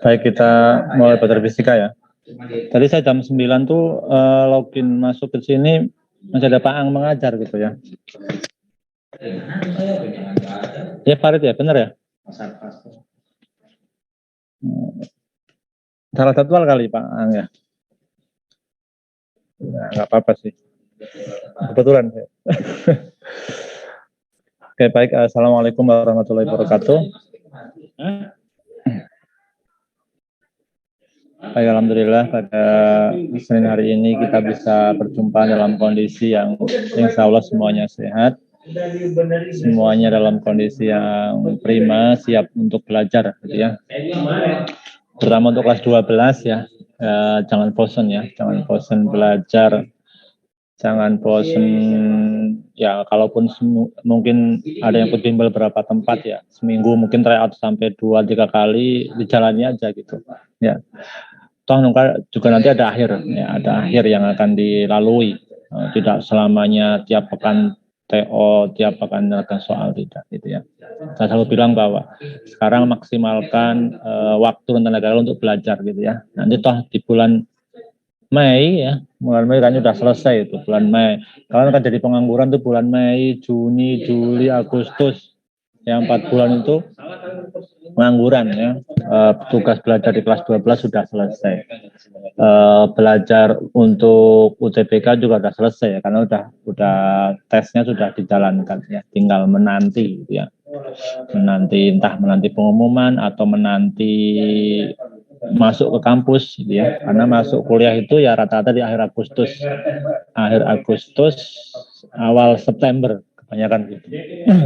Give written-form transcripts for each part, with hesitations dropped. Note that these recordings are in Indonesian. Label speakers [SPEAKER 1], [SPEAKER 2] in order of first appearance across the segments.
[SPEAKER 1] Baik, kita mulai belajar fisika ya. Tadi saya jam 9 tuh login masuk ke sini, masih ada Pak Ang mengajar gitu ya. Ya Farid ya, benar ya? Salah jadwal kali Pak Ang ya. Nah, nggak apa-apa sih. Kebetulan. Oke, baik. Assalamualaikum warahmatullahi wabarakatuh. Baik, alhamdulillah pada Senin hari ini kita bisa berjumpa dalam kondisi yang insya Allah semuanya sehat. Semuanya dalam kondisi yang prima, siap untuk belajar gitu ya. Terutama untuk kelas 12 ya. Jangan bosan ya, jangan bosan belajar. Jangan bosan ya, kalaupun mungkin ada yang bimbel beberapa tempat ya, seminggu mungkin tryout sampai 2-3 kali, dijalani aja gitu ya. Toh juga nanti ada akhir ya, ada akhir yang akan dilalui, tidak selamanya tiap pekan TO, tiap pekan menyelesaikan soal, tidak gitu ya. Saya selalu bilang bahwa sekarang maksimalkan waktu dan tenaga untuk belajar gitu ya. Nanti toh di bulan Mei ya, bulan Mei kan sudah selesai itu bulan Mei. Kalian kan jadi pengangguran tuh bulan Mei, Juni, Juli, Agustus. Yang 4 bulan itu pengangguran ya. Tugas belajar di kelas 12 sudah selesai. Belajar untuk UTBK juga sudah selesai ya, karena udah tesnya sudah dijalankan ya. Tinggal menanti gitu ya. Entah menanti pengumuman atau menanti masuk ke kampus gitu ya, karena masuk kuliah itu ya rata-rata di akhir Agustus awal September kebanyakan gitu.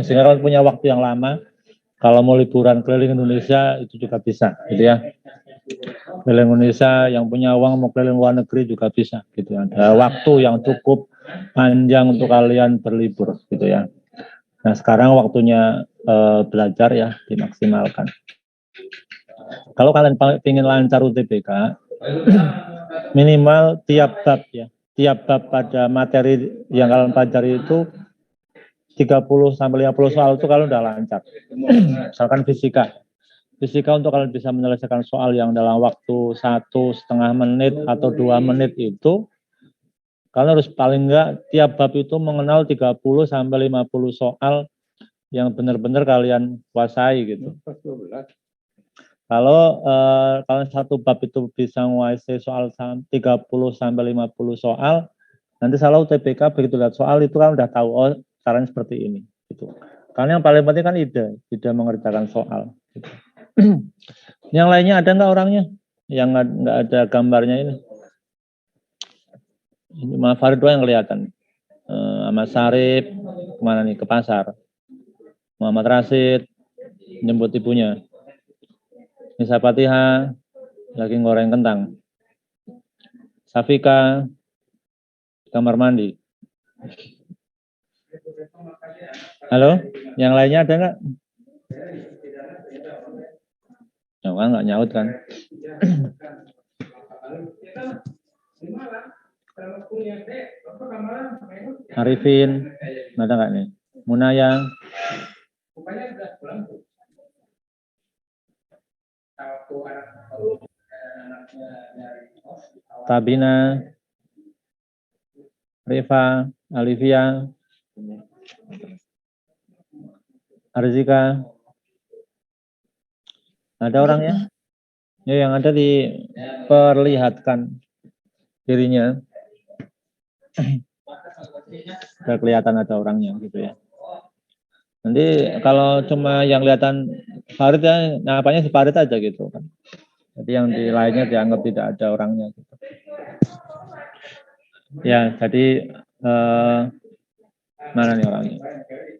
[SPEAKER 1] Sehingga kalau punya waktu yang lama, kalau mau liburan keliling Indonesia itu juga bisa gitu ya. Keliling Indonesia, yang punya uang mau keliling luar negeri juga bisa gitu ya. Ada waktu yang cukup panjang untuk kalian berlibur gitu ya. Nah sekarang waktunya belajar ya, dimaksimalkan. Kalau kalian ingin lancar UTBK, minimal tiap bab pada materi yang kalian pelajari itu 30-50 soal itu kalau udah lancar. Misalkan fisika untuk kalian bisa menyelesaikan soal yang dalam waktu 1,5 menit atau 2 menit itu, kalian harus paling enggak tiap bab itu mengenal 30-50 soal yang benar-benar kalian kuasai gitu. Kalau kalian satu bab itu bisa menguasai soal 30-50 soal, nanti salah UTBK begitu lihat soal itu kan udah tahu, oh caranya seperti ini gitu. Karena yang paling penting kan ide mengerjakan soal gitu. Yang lainnya ada nggak orangnya yang nggak ada gambarnya ini? Ini Mas Farid doang yang kelihatan. Mas Sarip kemana nih, ke pasar. Muhammad Rasid jemput ibunya. Nisa Fatihah lagi goreng kentang. Safika kamar mandi. Halo, yang lainnya ada nggak? Nggak nyaut kan? Arifin, ada nggak nih? Munayang. Tabina, Rifa, Alivia, Arzika. Ada orangnya? Ya, yang ada diperlihatkan dirinya. Sudah kelihatan ada orangnya gitu ya. Nanti kalau cuma yang kelihatan Farid ya, napanya si Farid aja gitu kan. Jadi yang di lainnya dianggap tidak ada orangnya gitu. Ya, jadi mana nih orangnya?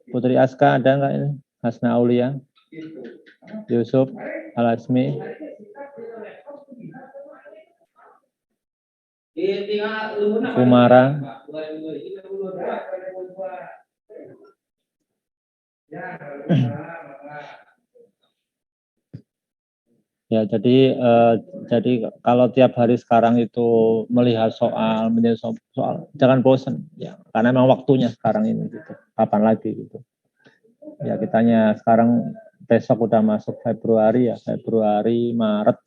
[SPEAKER 1] Putri Aska ada nggak ini? Hasna Aulia, Yusuf, Alasmi. Kumara. Ya, jadi kalau tiap hari sekarang itu melihat soal, menjadi soal, jangan bosan, ya, karena memang waktunya sekarang ini, gitu. Kapan lagi, gitu. Ya, kitanya sekarang besok udah masuk Februari ya, Februari, Maret.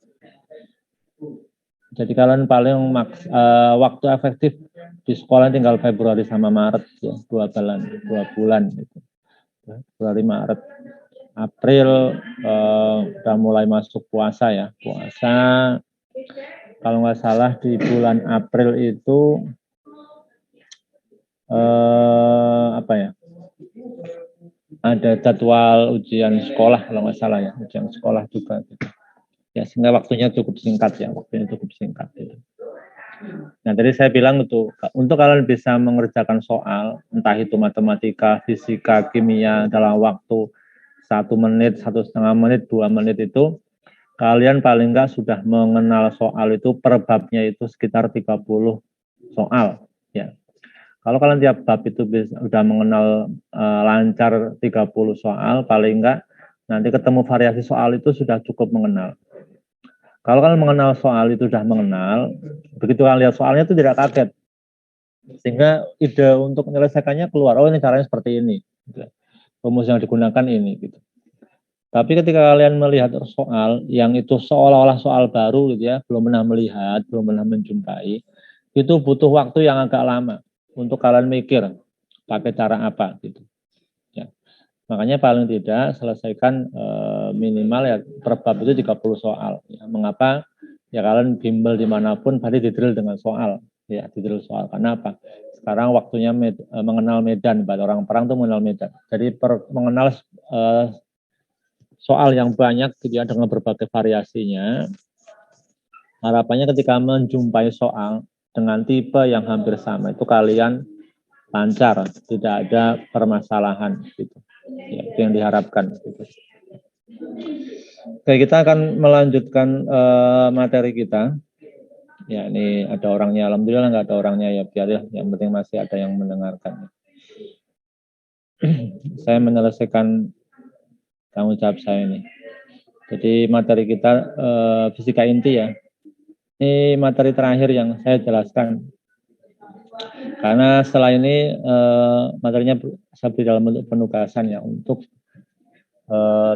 [SPEAKER 1] Jadi kalian paling waktu efektif di sekolah tinggal Februari sama Maret, ya, 2 bulan, gitu. Februari, Maret. April udah mulai masuk puasa ya. Puasa kalau nggak salah di bulan April itu apa ya? Ada jadwal ujian sekolah kalau nggak salah ya, ujian sekolah juga. Gitu. Ya sehingga waktunya cukup singkat ya, waktunya cukup singkat. Gitu. Nah tadi saya bilang untuk kalian bisa mengerjakan soal, entah itu matematika, fisika, kimia dalam waktu 1 menit, 1,5 menit, 2 menit itu, kalian paling enggak sudah mengenal soal itu per babnya itu sekitar 30 soal. Ya. Kalau kalian tiap bab itu sudah mengenal lancar 30 soal, paling enggak nanti ketemu variasi soal itu sudah cukup mengenal. Kalau kalian mengenal soal itu sudah mengenal, begitu kalian lihat soalnya itu tidak kaget. Sehingga ide untuk menyelesaikannya keluar, oh ini caranya seperti ini. Rumus yang digunakan ini. Gitu. Tapi ketika kalian melihat soal yang itu seolah-olah soal baru gitu ya, belum pernah melihat, belum pernah menjumpai, itu butuh waktu yang agak lama untuk kalian mikir pakai cara apa gitu. Ya. Makanya paling tidak selesaikan minimal ya per bab itu 30 soal. Ya. Mengapa? Ya kalian bimbel dimanapun pasti didrill dengan soal. Ya, didrill soal. Karena apa? Sekarang waktunya mengenal medan, orang perang itu mengenal medan. Jadi mengenal soal yang banyak gitu ya, dengan berbagai variasinya. Harapannya ketika menjumpai soal dengan tipe yang hampir sama itu kalian lancar, tidak ada permasalahan gitu. Ya, itu yang diharapkan gitu. Oke, kita akan melanjutkan materi kita. Ya, ini ada orangnya, alhamdulillah nggak ada orangnya ya, biar ya, yang penting masih ada yang mendengarkan. Saya menyelesaikan tanggung jawab saya ini. Jadi materi kita fisika inti ya. Ini materi terakhir yang saya jelaskan. Karena setelah ini materinya saya beri dalam bentuk penugasan ya untuk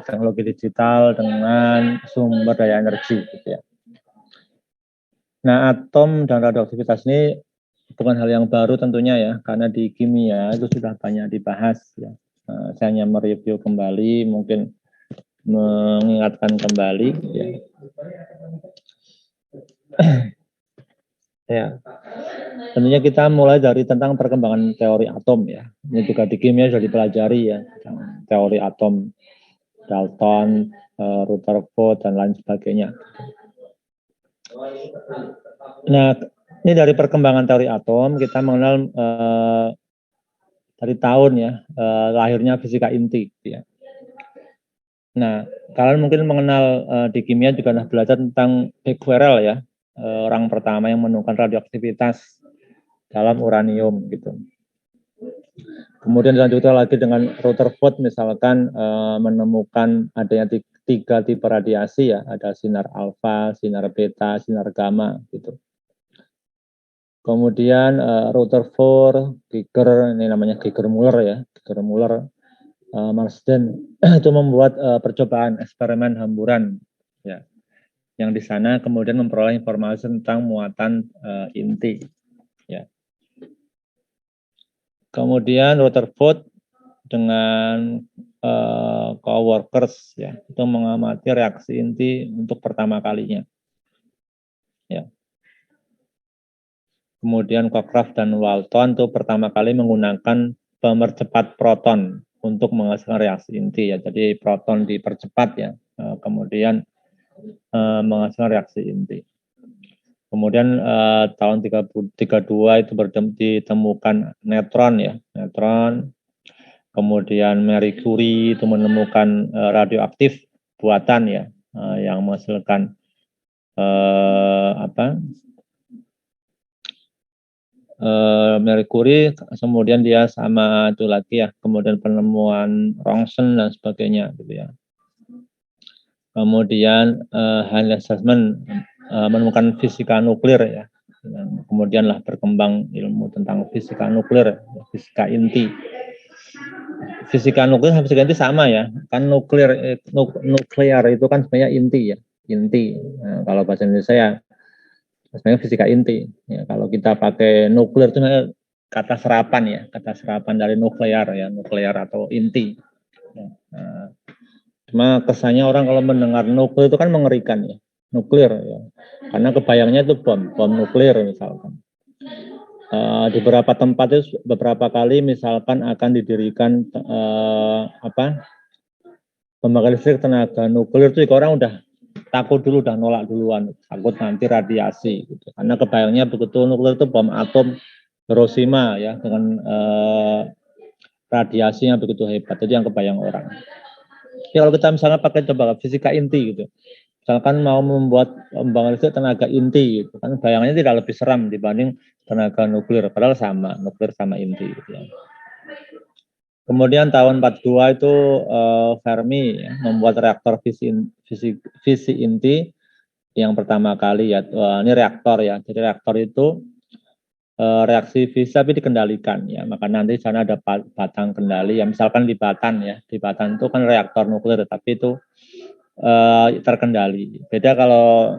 [SPEAKER 1] teknologi digital dengan sumber daya energi gitu ya. Nah, atom dan radioaktivitas ini bukan hal yang baru tentunya ya, karena di kimia itu sudah banyak dibahas ya. Saya hanya mereview kembali, mungkin mengingatkan kembali ya. Ya, tentunya kita mulai dari tentang perkembangan teori atom ya. Ini juga di kimia sudah dipelajari ya, teori atom, Dalton, Rutherford dan lain sebagainya. Nah, ini dari perkembangan teori atom kita mengenal dari tahun ya lahirnya fisika inti. Ya. Nah, kalian mungkin mengenal di kimia juga sudah belajar tentang Becquerel ya, orang pertama yang menemukan radioaktivitas dalam uranium gitu. Kemudian dilanjutkan lagi dengan Rutherford misalkan menemukan adanya 3 tipe radiasi ya, ada sinar alfa, sinar beta, sinar gamma gitu. Kemudian Rutherford, Geiger, ini namanya Geiger-Müller ya, Geiger-Müller, Marsden itu membuat percobaan eksperimen hamburan ya, yang di sana kemudian memperoleh informasi tentang muatan inti ya. Kemudian Rutherford dengan coworkers ya itu mengamati reaksi inti untuk pertama kalinya ya. Kemudian Cockcroft dan Walton itu pertama kali menggunakan pemercepat proton untuk menghasilkan reaksi inti ya. Jadi proton dipercepat ya, kemudian menghasilkan reaksi inti. Kemudian tahun 32 itu ditemukan neutron ya, neutron. Kemudian Marie Curie itu menemukan radioaktif buatan ya, yang menghasilkan Marie Curie, kemudian dia sama itu lagi ya, kemudian penemuan Rongsen dan sebagainya gitu ya. Kemudian Heinlein Assessment menemukan fisika nuklir ya. Dan kemudianlah berkembang ilmu tentang fisika nuklir, fisika inti. Fisika nuklir sama fisika inti sama ya. Kan nuklir itu kan sebenarnya inti ya, inti. Nah, kalau bahasa Indonesia ya sebenarnya fisika inti. Ya, kalau kita pakai nuklir itu kata serapan ya, kata serapan dari nuklear ya, nuklear atau inti. Nah, cuma kesannya orang kalau mendengar nuklir itu kan mengerikan ya, nuklir ya, karena kebayangnya itu bom nuklir misalkan. Di beberapa tempat itu beberapa kali misalkan akan didirikan pembangkit listrik tenaga nuklir itu orang udah takut dulu, udah nolak duluan, takut nanti radiasi gitu. Karena kebayangnya begitu nuklir itu bom atom Hiroshima ya, dengan radiasinya begitu hebat, itu yang kebayang orang. Ya kalau kita misalnya pakai coba fisika inti gitu, misalkan mau membuat pembangkit listrik tenaga inti gitu, kan bayangannya tidak lebih seram dibanding tenaga nuklir, padahal sama, nuklir sama inti gitu ya. Kemudian tahun 42 itu Fermi ya, membuat reaktor visi inti yang pertama kali ya. Ini reaktor ya. Jadi reaktor itu reaksi fisi tapi dikendalikan ya. Maka nanti di sana ada batang kendali ya. Misalkan di Batan ya. Di Batan itu kan reaktor nuklir tapi itu terkendali. Beda kalau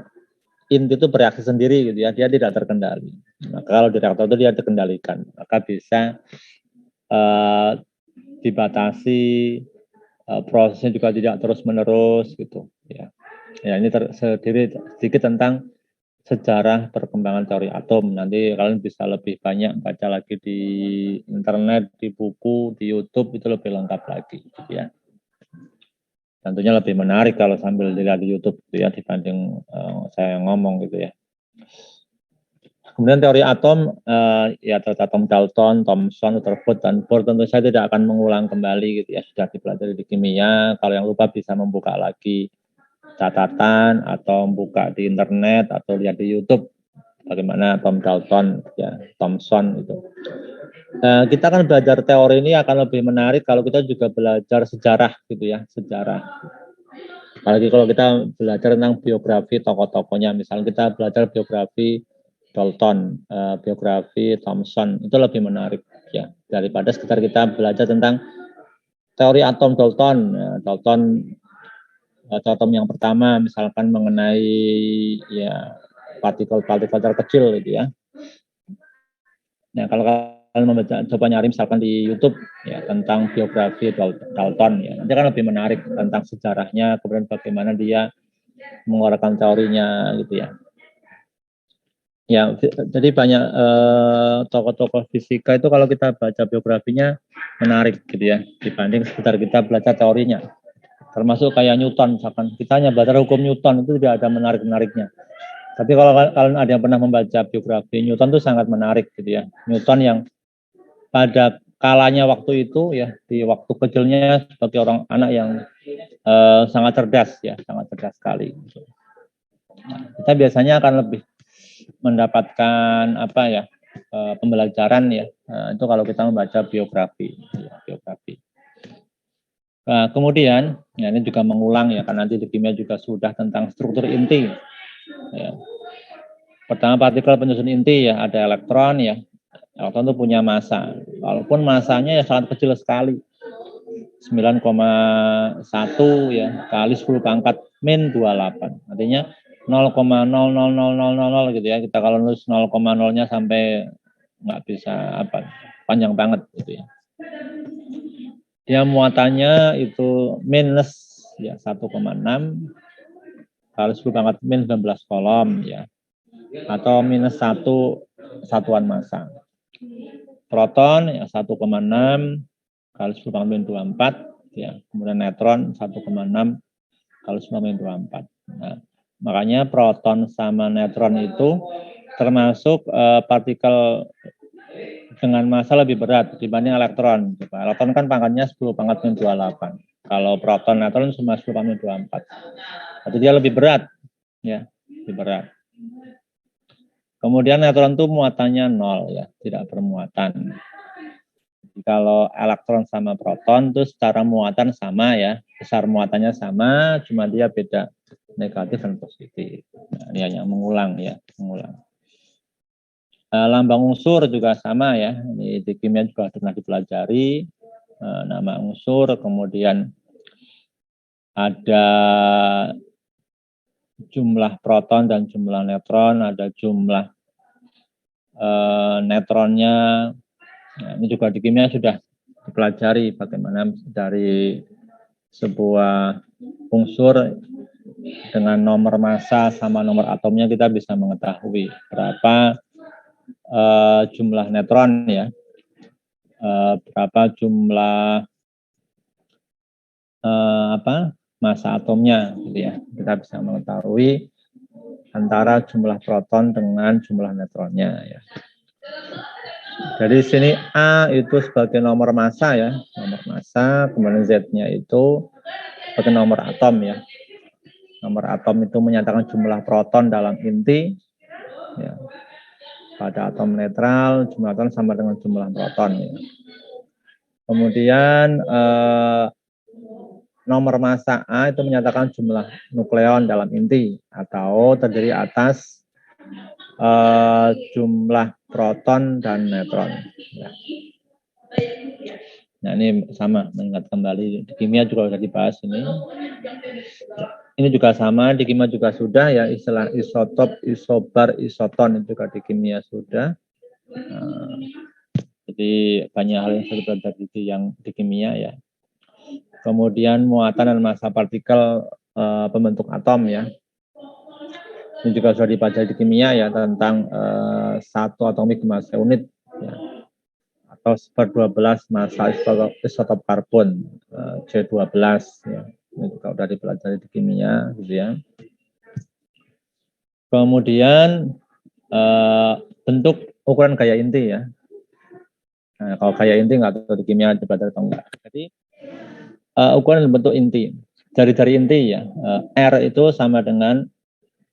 [SPEAKER 1] inti itu bereaksi sendiri gitu ya. Dia tidak terkendali. Maka kalau di reaktor itu dia dikendalikan. Maka bisa dibatasi, prosesnya juga tidak terus menerus gitu ya. Ya ini sedikit tentang sejarah perkembangan teori atom. Nanti kalian bisa lebih banyak baca lagi di internet, di buku, di YouTube, itu lebih lengkap lagi gitu ya. Tentunya lebih menarik kalau sambil dilihat di YouTube gitu ya dibanding saya ngomong gitu ya. Kemudian teori atom, ya atom Dalton, Thomson, Rutherford, dan Bohr tentu saya tidak akan mengulang kembali gitu ya, sudah dipelajari di kimia. Kalau yang lupa bisa membuka lagi catatan atau membuka di internet atau lihat di YouTube bagaimana atom Dalton, ya Thomson itu. Kita kan belajar teori ini akan lebih menarik kalau kita juga belajar sejarah gitu ya, sejarah. Apalagi kalau kita belajar tentang biografi tokoh-tokohnya, misalnya kita belajar biografi Dalton, biografi Thomson, itu lebih menarik ya daripada sekitar kita belajar tentang teori atom Dalton. Dalton atom yang pertama misalkan mengenai ya partikel-partikel terkecil gitu ya. Nah kalau kalian membaca, coba nyari misalkan di YouTube ya tentang biografi Dalton ya, nanti kan lebih menarik tentang sejarahnya, kemudian bagaimana dia mengeluarkan teorinya gitu ya. Ya, jadi banyak tokoh-tokoh fisika itu kalau kita baca biografinya menarik gitu ya, dibanding sekitar kita belajar teorinya. Termasuk kayak Newton, misalkan kita hanya belajar hukum Newton itu tidak ada menarik-menariknya. Tapi kalau kalian ada yang pernah membaca biografi Newton itu sangat menarik gitu ya. Newton yang pada kalanya waktu itu ya, di waktu kecilnya sebagai orang anak yang sangat cerdas ya, sangat cerdas sekali. Nah, kita biasanya akan lebih mendapatkan apa ya pembelajaran ya itu kalau kita membaca biografi ya, biografi. Nah, kemudian ya ini juga mengulang ya karena nanti di kimia juga sudah tentang struktur inti ya. Pertama partikel penyusun inti ya ada elektron ya, elektron itu punya massa walaupun massanya ya sangat kecil sekali 9,1 ya kali 10 pangkat min 28 artinya 0,00000 gitu ya. Kita kalau nulis 0,0-nya sampai nggak bisa apa panjang banget gitu ya. Dia muatannya itu minus ya 1,6 kali 10 pangkat min 19 kolom ya. Atau minus 1 satuan massa. Proton ya 1,6 kali 10 pangkat min 24 ya. Kemudian neutron 1,6 kali 10 pangkat min 24. Nah, makanya proton sama neutron itu termasuk partikel dengan massa lebih berat dibanding elektron. Elektron kan pangkatnya 10 pangkat min 28. Kalau proton neutron cuma 10 pangkat min 24. Jadi dia lebih berat. Ya, lebih berat. Kemudian neutron itu muatannya 0 ya, tidak bermuatan. Kalau elektron sama proton itu secara muatan sama ya, besar muatannya sama, cuma dia beda negatif dan positif. Nah, ini hanya mengulang ya, mengulang. Lambang unsur juga sama ya, ini di kimia juga pernah dipelajari. Nama unsur, kemudian ada jumlah proton dan jumlah neutron, ada jumlah neutronnya. Nah, ini juga di kimia sudah dipelajari bagaimana dari sebuah unsur dengan nomor massa sama nomor atomnya kita bisa mengetahui berapa jumlah neutron ya, berapa jumlah massa atomnya, gitu ya. Kita bisa mengetahui antara jumlah proton dengan jumlah neutronnya ya. Jadi sini A itu sebagai nomor massa ya, nomor massa, kemudian Z-nya itu sebagai nomor atom ya. Nomor atom itu menyatakan jumlah proton dalam inti ya. Pada atom netral jumlah proton sama dengan jumlah proton ya. Kemudian nomor massa A itu menyatakan jumlah nukleon dalam inti atau terdiri atas jumlah proton dan neutron. Ya. Nah ini sama, mengingat kembali di kimia juga sudah dibahas ini. Ini juga sama, di kimia juga sudah ya, istilah isotop, isobar, isoton itu juga di kimia sudah. Jadi banyak hal yang saya pelajari yang di kimia ya. Kemudian muatan dan massa partikel pembentuk atom ya. Ini juga sudah dipelajari di kimia ya tentang satu atomik massa unit ya. Atau /12 massa isotop karbon C12 ya. Ini juga sudah dipelajari di kimia gitu ya. Kemudian bentuk ukuran gaya inti ya. Nah, kalau gaya inti nggak tahu di kimia dipelajari atau enggak. Jadi ukuran bentuk inti dari inti ya. R itu sama dengan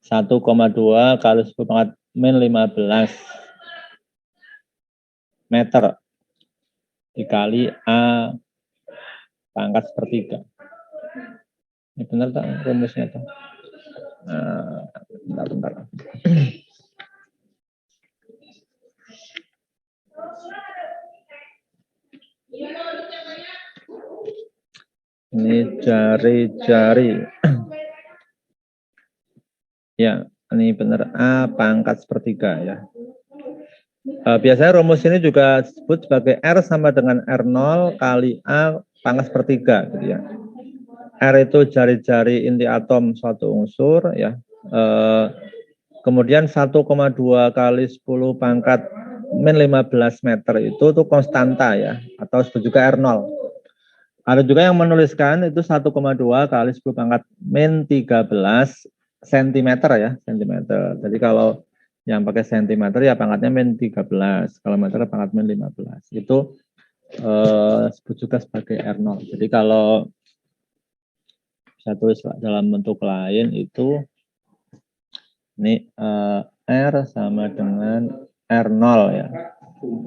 [SPEAKER 1] 1,2 kali 10⁻⁻15 meter dikali A pangkat sepertiga. Ini benar tak rumusnya tuh? Bentar. Ini jari. Ya, ini benar A pangkat sepertiga ya. Biasanya rumus ini juga disebut sebagai R sama dengan R0 kali A pangkat sepertiga gitu ya. R itu jari-jari inti atom suatu unsur ya. Kemudian 1,2 kali 10⁻⁻15 meter itu tuh konstanta ya, atau disebut juga R0. Ada juga yang menuliskan itu 1,2 kali 10⁻⁻13 cm ya, cm. Jadi kalau yang pakai cm ya pangkatnya -13, kalau meter pangkat -15. Itu disebut juga sebagai R0. Jadi kalau saya tulis dalam bentuk lain itu ini R sama dengan R0 ya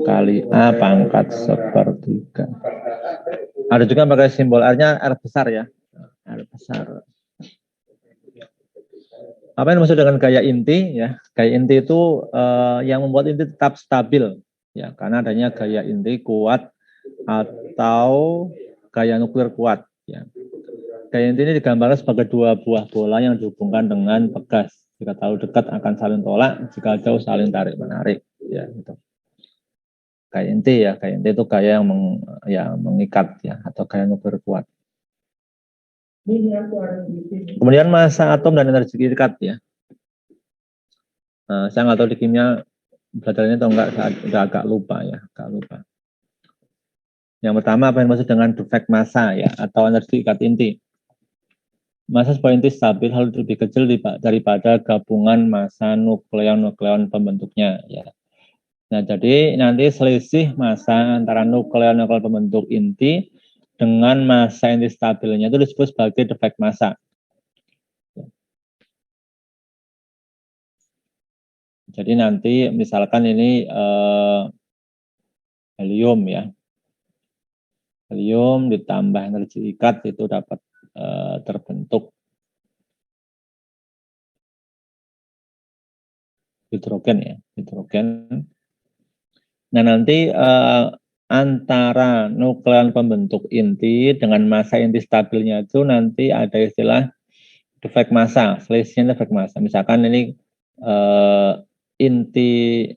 [SPEAKER 1] kali A pangkat sepertiga. Ada juga pakai simbol R-nya R besar ya, R besar. Apa yang dimaksud dengan gaya inti ya? Gaya inti itu yang membuat inti tetap stabil ya, karena adanya gaya inti kuat atau gaya nuklir kuat ya. Gaya inti ini digambarkan sebagai dua buah bola yang dihubungkan dengan pegas. Jika terlalu dekat akan saling tolak, jika jauh saling tarik menarik ya gitu. Gaya inti ya, gaya inti itu gaya yang mengikat ya, atau gaya nuklir kuat. Kemudian massa atom dan energi ikat ya. Saya nggak tahu di kimia belajarnya atau enggak, saya udah agak lupa ya, Yang pertama apa yang dimaksud dengan defek massa ya, atau energi ikat inti. Massa sebuah inti stabil harus lebih kecil daripada gabungan massa nukleon pembentuknya ya. Nah, jadi nanti selisih massa antara nukleon pembentuk inti dengan massa inti stabilnya itu disebut sebagai defek massa. Jadi nanti misalkan ini helium ya. helium ditambah energi ikat itu dapat terbentuk hidrogen ya, hidrogen. Nah, nanti antara nukleon pembentuk inti dengan massa inti stabilnya itu nanti ada istilah defek massa, selisihnya defek massa. Misalkan ini inti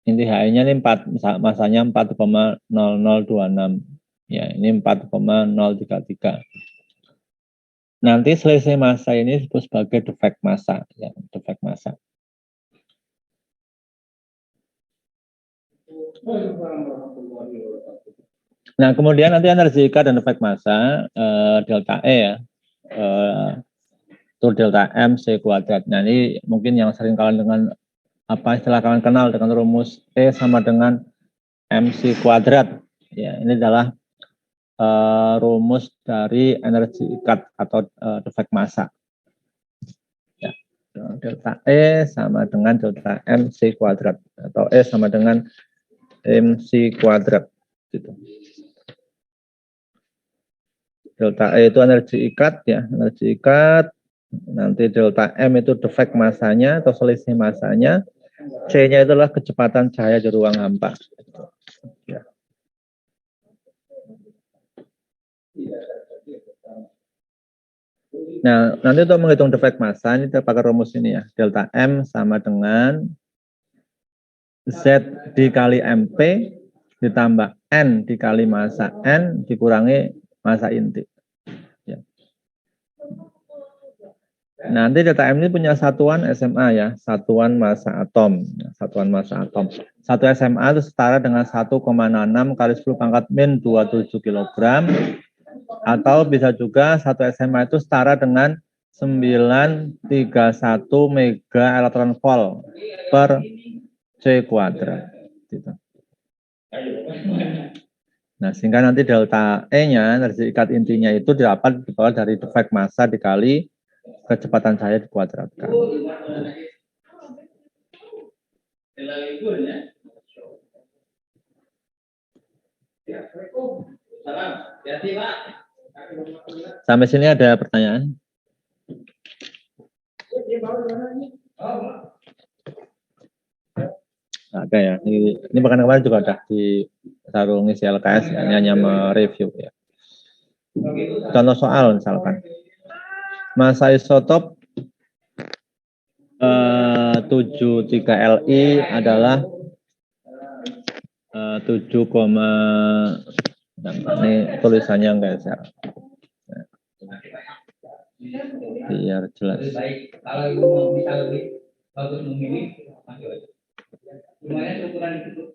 [SPEAKER 1] HI-nya ini 4, masanya 4,0026. Ya, ini 4,033. Nanti selisih massa ini disebut sebagai defek massa, ya, defek massa. Nah, kemudian nanti energi ikat dan defek massa delta E ya, itu delta M C kuadrat. Nah, ini mungkin yang sering kalian dengan apa istilah kalian kenal dengan rumus E sama dengan MC kuadrat. Ya, ini adalah rumus dari energi ikat atau defek massa. Ya, delta E sama dengan delta MC kuadrat atau E sama dengan MC kuadrat. Gitu. Delta E itu energi ikat ya, energi ikat. Nanti delta M itu defek massanya atau selisih massanya. C-nya itulah kecepatan cahaya di ruang hampa. Ya. Nah, nanti untuk menghitung defek massa ini kita pakai rumus ini ya. Delta M sama dengan Z dikali MP ditambah N dikali massa N dikurangi massa inti. Ya. Nanti delta M ini punya satuan SMA ya, satuan massa atom. Satuan massa atom. Satu SMA itu setara dengan 1,66 kali 10 pangkat min 27 kg. Atau bisa juga satu SMA itu setara dengan 931 mega elektron volt per C kuadrat. Gitu. Nah, sehingga nanti delta E-nya, energi ikat intinya itu dapat diperoleh dari defek massa dikali kecepatan cahaya dikuadratkan. Sampai sini ada pertanyaan? Ada ya. Ini bahkan kemarin juga ada di sarung isi LKS ya, hanya mereview ya. Contoh soal misalkan. Massa isotop 73Li adalah 7, ini tulisannya enggak ya? Biar jelas. Kalau bisa lebih bagus memilih, lumayan ukuran itu.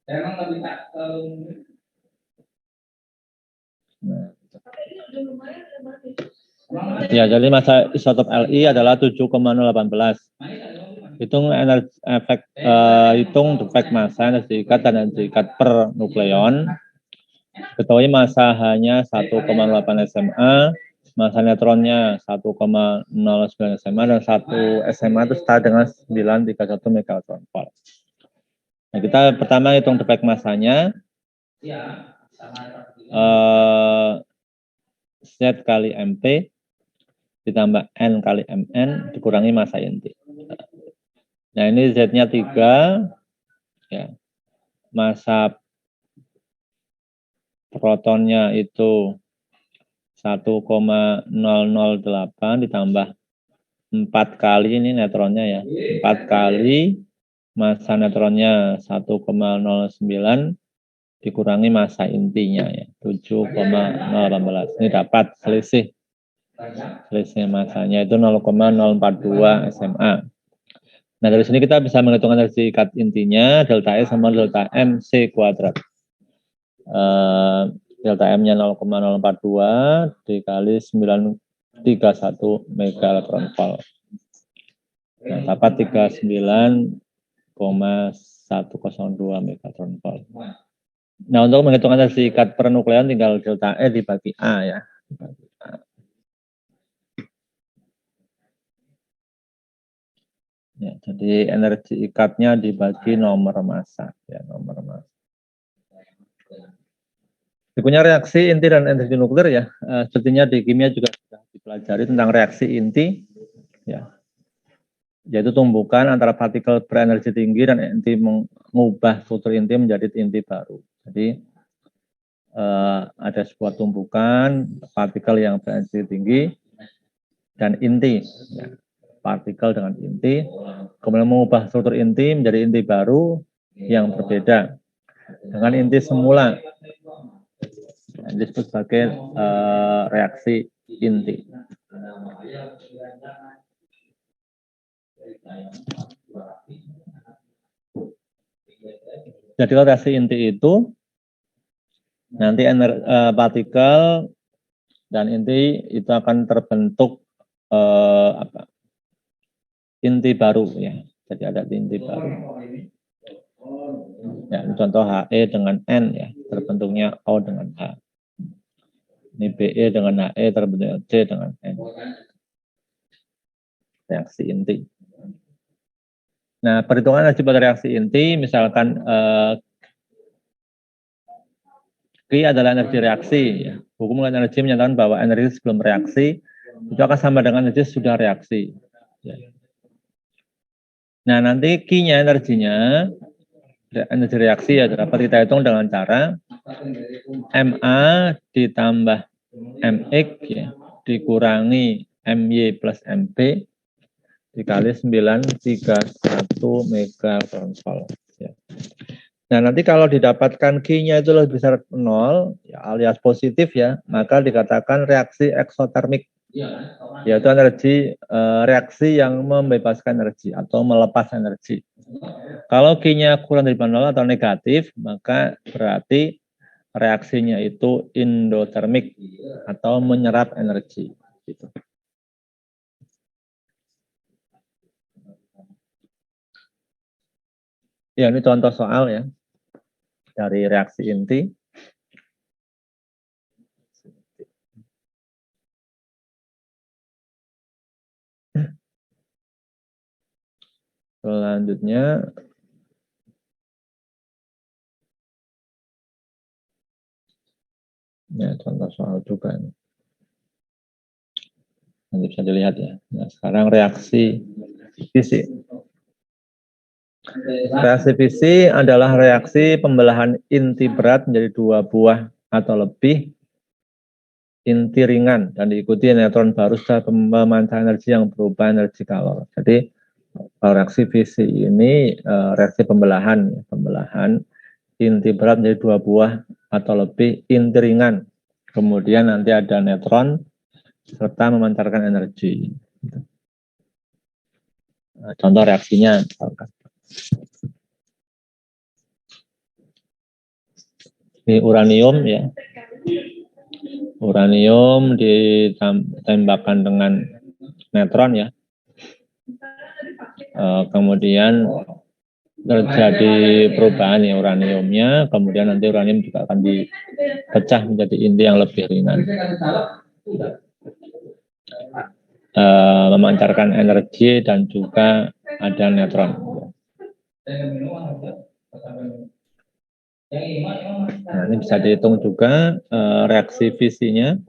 [SPEAKER 1] Emang lebih tak ya, jadi massa isotop Li adalah 7,018. Hitung energi hitung defek massa energi ikat dan energi ikat per nukleon. Ketahui massa hanya 1,8 SMA, massa neutronnya 1,09 SMA dan 1 SMA itu setara dengan 931 megaton volt. Nah, kita pertama hitung defek massanya. Z kali MP ditambah N kali Mn dikurangi massa inti. Nah, ini Z-nya 3 ya. Massa protonnya itu 1,008 ditambah 4 kali ini neutronnya ya. 4 kali massa neutronnya 1,09 dikurangi massa intinya ya 7,018. Ini dapat selisih massanya itu 0,042 SMA. Nah, dari sini kita bisa menghitung energi ikat intinya delta E sama delta M C kuadrat. Delta M-nya 0,042 dikali 931 mega elektron volt. Nah, dapat 39,102 megaton volt. Nah, untuk menghitung energi ikat per nukleon tinggal delta E dibagi A ya. Ya, jadi energi ikatnya dibagi nomor massa, ya, nomor massa. Berikutnya reaksi inti dan energi nuklir ya. Sepertinya di kimia juga sudah dipelajari tentang reaksi inti, ya, yaitu tumbukan antara partikel berenergi tinggi dan inti mengubah struktur inti menjadi inti baru. Jadi ada sebuah tumbukan partikel yang berenergi tinggi dan inti, ya, partikel dengan inti, kemudian mengubah struktur inti menjadi inti baru yang berbeda dengan inti semula. Yang disebut sebagai reaksi inti. Jadi kalau reaksi inti itu nanti partikel dan inti itu akan terbentuk inti baru, ya. Jadi ada inti baru. Ya, contoh He dengan N, ya, terbentuknya O dengan H. Ini Be dengan He terbentuknya C dengan N. Reaksi inti. Nah, perhitungan energi pada reaksi inti, misalkan Q adalah energi reaksi. Ya. Hukum energi menyatakan bahwa energi sebelum reaksi itu akan sama dengan energi sudah reaksi. Ya. Nah, nanti Q-nya energinya, energi reaksi ya dapat kita hitung dengan cara MA ditambah MX, ya, dikurangi MY plus MP dikali 931 megapaskal. Ya. Nah, nanti kalau didapatkan Q-nya itu lebih besar 0, ya, alias positif, ya, maka dikatakan reaksi eksotermik, yaitu energi reaksi yang membebaskan energi atau melepas energi. Kalau Q-nya kurang dari 0 atau negatif, maka berarti reaksinya itu endotermik atau menyerap energi. Gitu. Ya, ini contoh soal, ya, dari reaksi inti. Selanjutnya, ya, contoh soal juga. Nanti bisa dilihat, ya. Nah, sekarang reaksi fisik. Reaksi fisik adalah reaksi pembelahan inti berat menjadi 2 buah atau lebih inti ringan dan diikuti neutron baru setelah pemancaraan energi yang berubah energi kalor. Jadi reaksi fisik ini reaksi pembelahan inti berat menjadi 2 buah atau lebih inti ringan. Kemudian nanti ada neutron serta memancarkan energi. Contoh reaksinya misalkan. Ini uranium, ya. Uranium ditembakkan dengan neutron, ya. Kemudian terjadi perubahan, ya, uraniumnya, kemudian nanti uranium juga akan dipecah menjadi inti yang lebih ringan. Memancarkan energi dan juga ada neutron. Nah, ini bisa dihitung juga reaksi fisinya.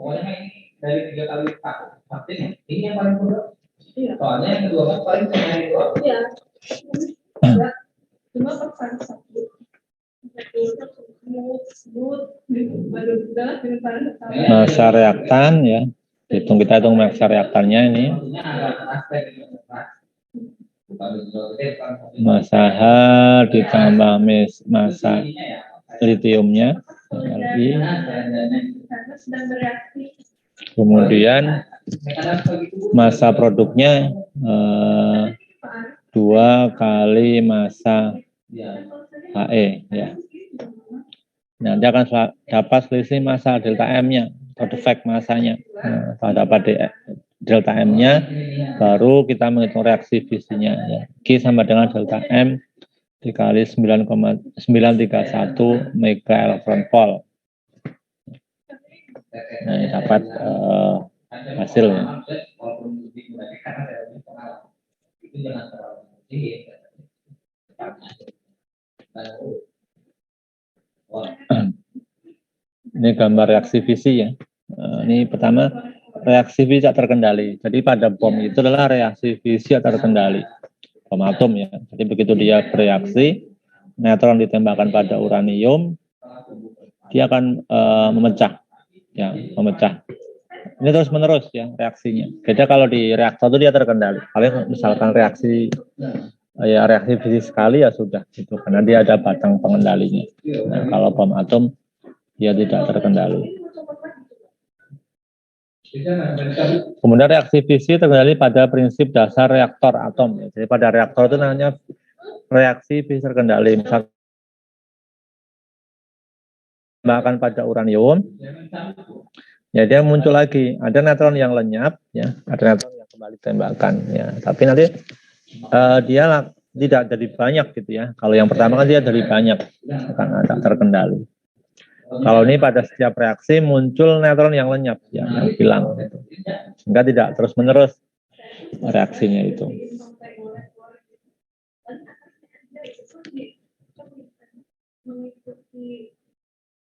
[SPEAKER 1] Massa reaktan, ya. Kita hitung massa reaktannya ini. Massa H ditambah massa litiumnya, Li. Kemudian massa produknya 2 kali massa He, ya. Nanti akan dapat selisih massa delta M-nya atau defect massanya. Kalau dapat delta M-nya, baru kita menghitung reaksi fisinya. Ya. Q sama dengan delta M dikali 9,931 mega elektron volt. Nah, ini dapat hasilnya. Ini gambar reaksi fisi ya. Ini pertama reaksi fisi tak terkendali. Jadi pada bom itu adalah reaksi fisi tak terkendali. Bom atom ya. Jadi begitu dia bereaksi, neutron ditembakkan pada uranium, dia akan memecah, ya, memecah. Ini terus menerus ya reaksinya. Beda kalau di reaktor itu dia terkendali. Kalau misalkan reaksi fisik sekali ya sudah itu karena dia ada batang pengendalinya. Nah, kalau bom atom dia tidak terkendali. Kemudian reaksi fisi terkendali pada prinsip dasar reaktor atom. Jadi pada reaktor itu namanya reaksi fisi terkendali. Misalkan bahkan pada uranium, ya dia muncul lagi. Ada neutron yang lenyap, ya, ada neutron yang kembali tembakan, ya. Tapi nanti dia tidak jadi banyak gitu ya. Kalau yang pertama kan dia jadi banyak, karena tak terkendali. Kalau ini pada setiap reaksi muncul neutron yang lenyap, ya, yang hilang, gitu. Sehingga tidak terus menerus reaksinya itu.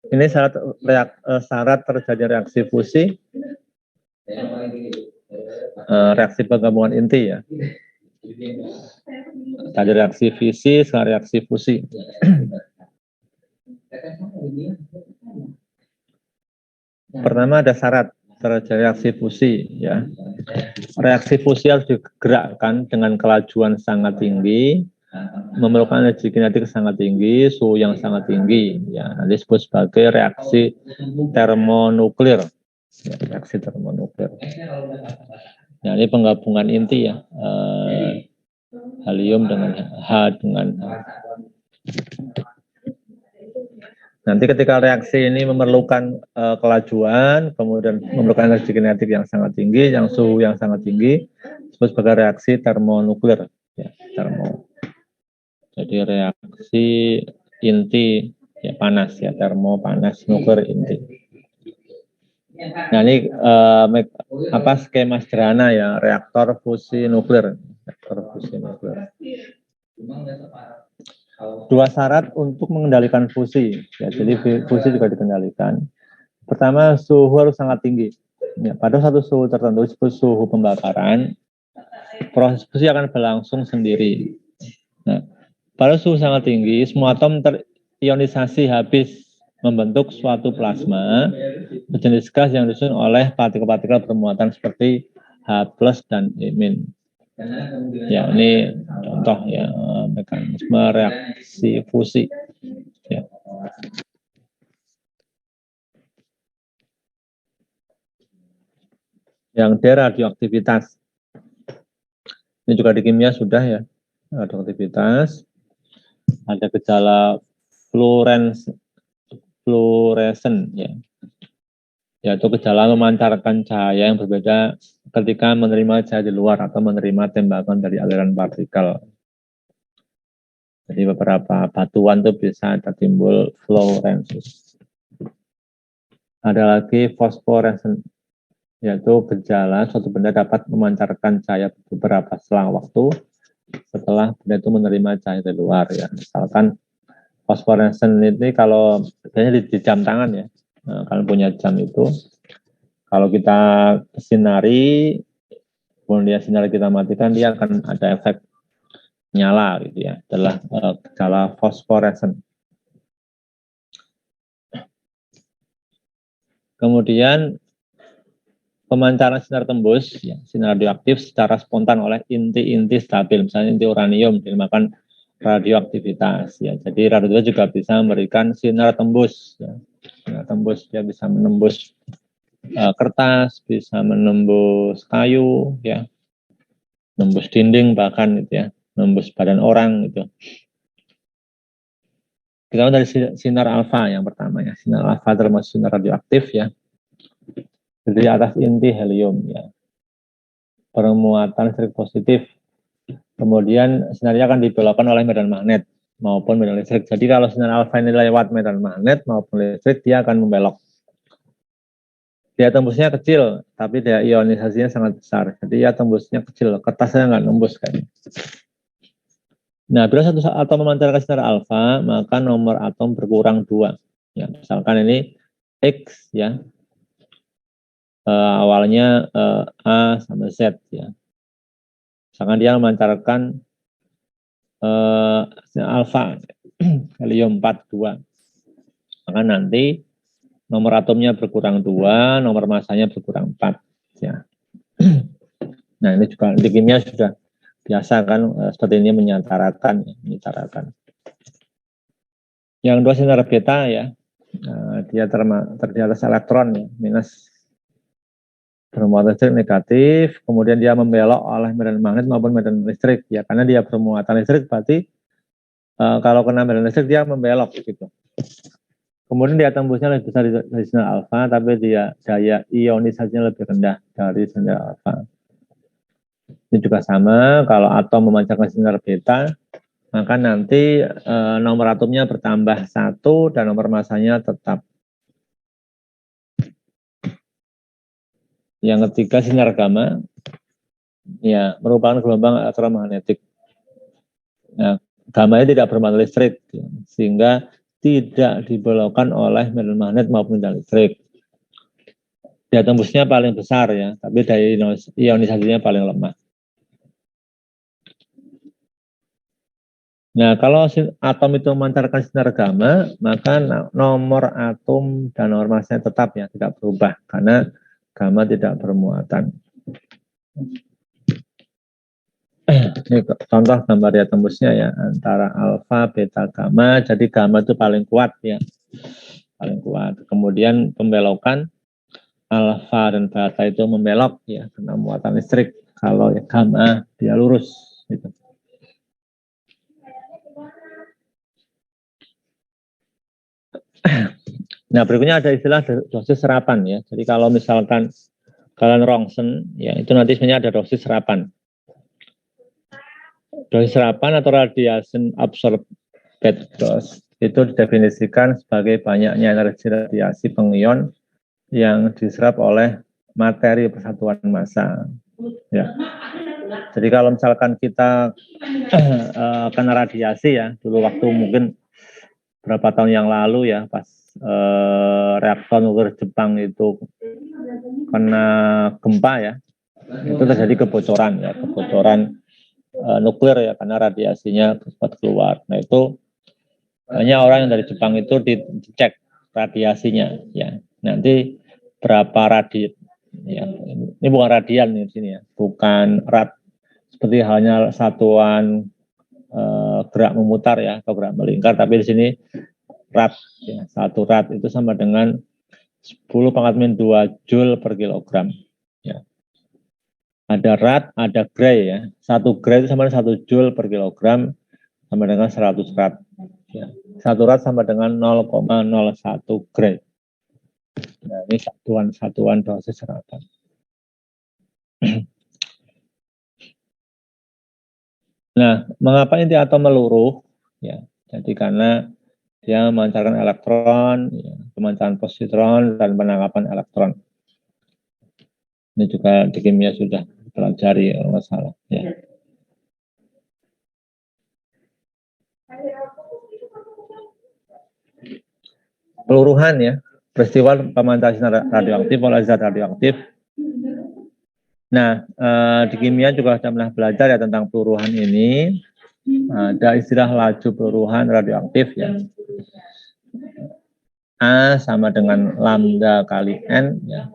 [SPEAKER 1] Ini syarat terjadi reaksi fusi, reaksi penggabungan inti ya. Tadi reaksi fisi, sekarang reaksi fusi. Pertama ada syarat terjadi reaksi fusi ya. Reaksi fusi harus digerakkan dengan kelajuan sangat tinggi, memerlukan energi kinetik sangat tinggi, suhu yang sangat tinggi, ya nanti disebut sebagai reaksi termonuklir, ya, reaksi termonuklir. Ya, ini penggabungan inti ya, helium dengan H dengan H. Nanti ketika reaksi ini memerlukan kelajuan, kemudian memerlukan energi kinetik yang sangat tinggi, yang suhu yang sangat tinggi, disebut sebagai reaksi termonuklir, ya, termo. Jadi reaksi inti ya panas ya, termo panas, nuklir inti. Nah ini skema sederhana ya, reaktor fusi nuklir. Reaktor fusi nuklir. Dua syarat untuk mengendalikan fusi. Ya, jadi fusi juga dikendalikan. Pertama, suhu harus sangat tinggi. Ya, pada satu suhu tertentu disebut suhu pembakaran, proses fusi akan berlangsung sendiri. Nah, pada suhu sangat tinggi, semua atom terionisasi habis membentuk suatu plasma berjenis gas yang disusun oleh partikel-partikel bermuatan seperti H+ dan E-. Ya, ini contoh ya mekanisme reaksi fusi. Ya. Yang D radioaktivitas. Ini juga di kimia sudah ya, radioaktivitas. Ada gejala fluoresen ya. Yaitu gejala memancarkan cahaya yang berbeda ketika menerima cahaya di luar atau menerima tembakan dari aliran partikel. Jadi beberapa batuan itu bisa timbul fluoresens. Ada lagi fosforesen, yaitu gejala suatu benda dapat memancarkan cahaya beberapa selang waktu setelah benda itu menerima cahaya dari luar ya. Misalkan fosforesen ini kalau biasanya di jam tangan ya. Nah, kalau punya jam itu, kalau kita sinari, kemudian sinar kita matikan, dia akan ada efek nyala gitu ya, adalah gejala fosforesen. Kemudian pemancaran sinar tembus, ya, sinar radioaktif secara spontan oleh inti-inti stabil, misalnya inti uranium dinamakan radioaktivitas. Ya, jadi radioaktivitas juga bisa memberikan sinar tembus. Ya. Sinar tembus dia bisa menembus kertas, bisa menembus kayu, ya, menembus dinding bahkan gitu ya, menembus badan orang gitu. Kita dari sinar alfa yang pertama ya, sinar alfa termasuk sinar radioaktif ya. Jadi atas inti helium ya, permuatan listrik positif. Kemudian sinarnya akan dibelokkan oleh medan magnet maupun medan listrik. Jadi kalau sinar alfa ini lewat medan magnet maupun listrik, dia akan membelok. Dia tembusnya kecil, tapi dia ionisasinya sangat besar. Jadi ya tembusnya kecil, kertasnya nggak nembus kayaknya. Nah, bila satu atom memancarkan sinar alfa, maka nomor atom berkurang 2. Ya, misalkan ini X ya, awalnya A sama Z ya. Misalkan dia memancarkan alfa helium 42, maka nanti nomor atomnya berkurang 2, nomor masanya berkurang 4 ya. Nah, ini juga di kimia sudah biasa kan seperti ini menyetarakan. Yang dua sinar beta ya, dia terdiri atas elektron ya, minus bermuatan listrik negatif, kemudian dia membelok oleh medan magnet maupun medan listrik ya, karena dia bermuatan listrik berarti kalau kena medan listrik dia membelok gitu. Kemudian dia tembusnya lebih besar dari sinar alfa, tapi dia daya ionisasinya lebih rendah dari sinar alfa. Ini juga sama, kalau atom memancarkan sinar beta, maka nanti nomor atomnya bertambah 1 dan nomor masanya tetap. Yang ketiga sinar gamma, ya merupakan gelombang elektromagnetik. Nah, gamma tidak bermuatan listrik, ya, sehingga tidak dibelokkan oleh medan magnet maupun medan listrik. Daya tembusnya paling besar ya, tapi daya ionisasinya paling lemah. Nah, kalau atom itu memancarkan sinar gamma, maka nomor atom dan nomor masanya tetap ya, tidak berubah karena gamma tidak bermuatan. Ini contoh gambar daya tembusnya ya, antara alfa, beta, gamma. Jadi gamma itu paling kuat ya, paling kuat. Kemudian pembelokan alfa dan beta itu membelok ya, karena muatan listrik. Kalau gamma dia lurus gitu. Nah, berikutnya ada istilah dosis serapan ya. Jadi kalau misalkan kalian rongsen, ya itu nanti sebenarnya ada dosis serapan. Dosis serapan atau radiation absorbed dose itu didefinisikan sebagai banyaknya energi radiasi pengion yang diserap oleh materi persatuan massa. Ya. Jadi kalau misalkan kita kena radiasi ya, dulu waktu mungkin berapa tahun yang lalu ya, pas reaktor nuklir Jepang itu kena gempa ya, itu terjadi kebocoran ya, nuklir ya, karena radiasinya cepat keluar. Nah itu banyak orang yang dari Jepang itu dicek radiasinya ya, nanti berapa radian ya, ini bukan radian di sini ya, bukan rad seperti halnya satuan gerak memutar ya atau gerak melingkar, tapi di sini rad ya, 1 rad itu sama dengan 10⁻², Joule per kilogram ya. Ada rad, ada gray ya. 1 gray itu sama dengan 1 Joule per kilogram, sama dengan 100 rad. Ya. 1 rad sama dengan 0,01 gray. Nah, ini satuan dosis serapan. Nah, mengapa inti atom meluruh? Ya, jadi karena dia memancarkan elektron, ya, pemancaran positron, dan penangkapan elektron. Ini juga di kimia sudah pelajari kalau nggak salah. Ya. Peluruhan ya, peristiwa pemancaran sinar radioaktif oleh zat radioaktif. Nah, di kimia juga sudah pernah belajar ya tentang peluruhan ini. Ada istilah laju peluruhan radioaktif ya. A sama dengan lambda kali N ya.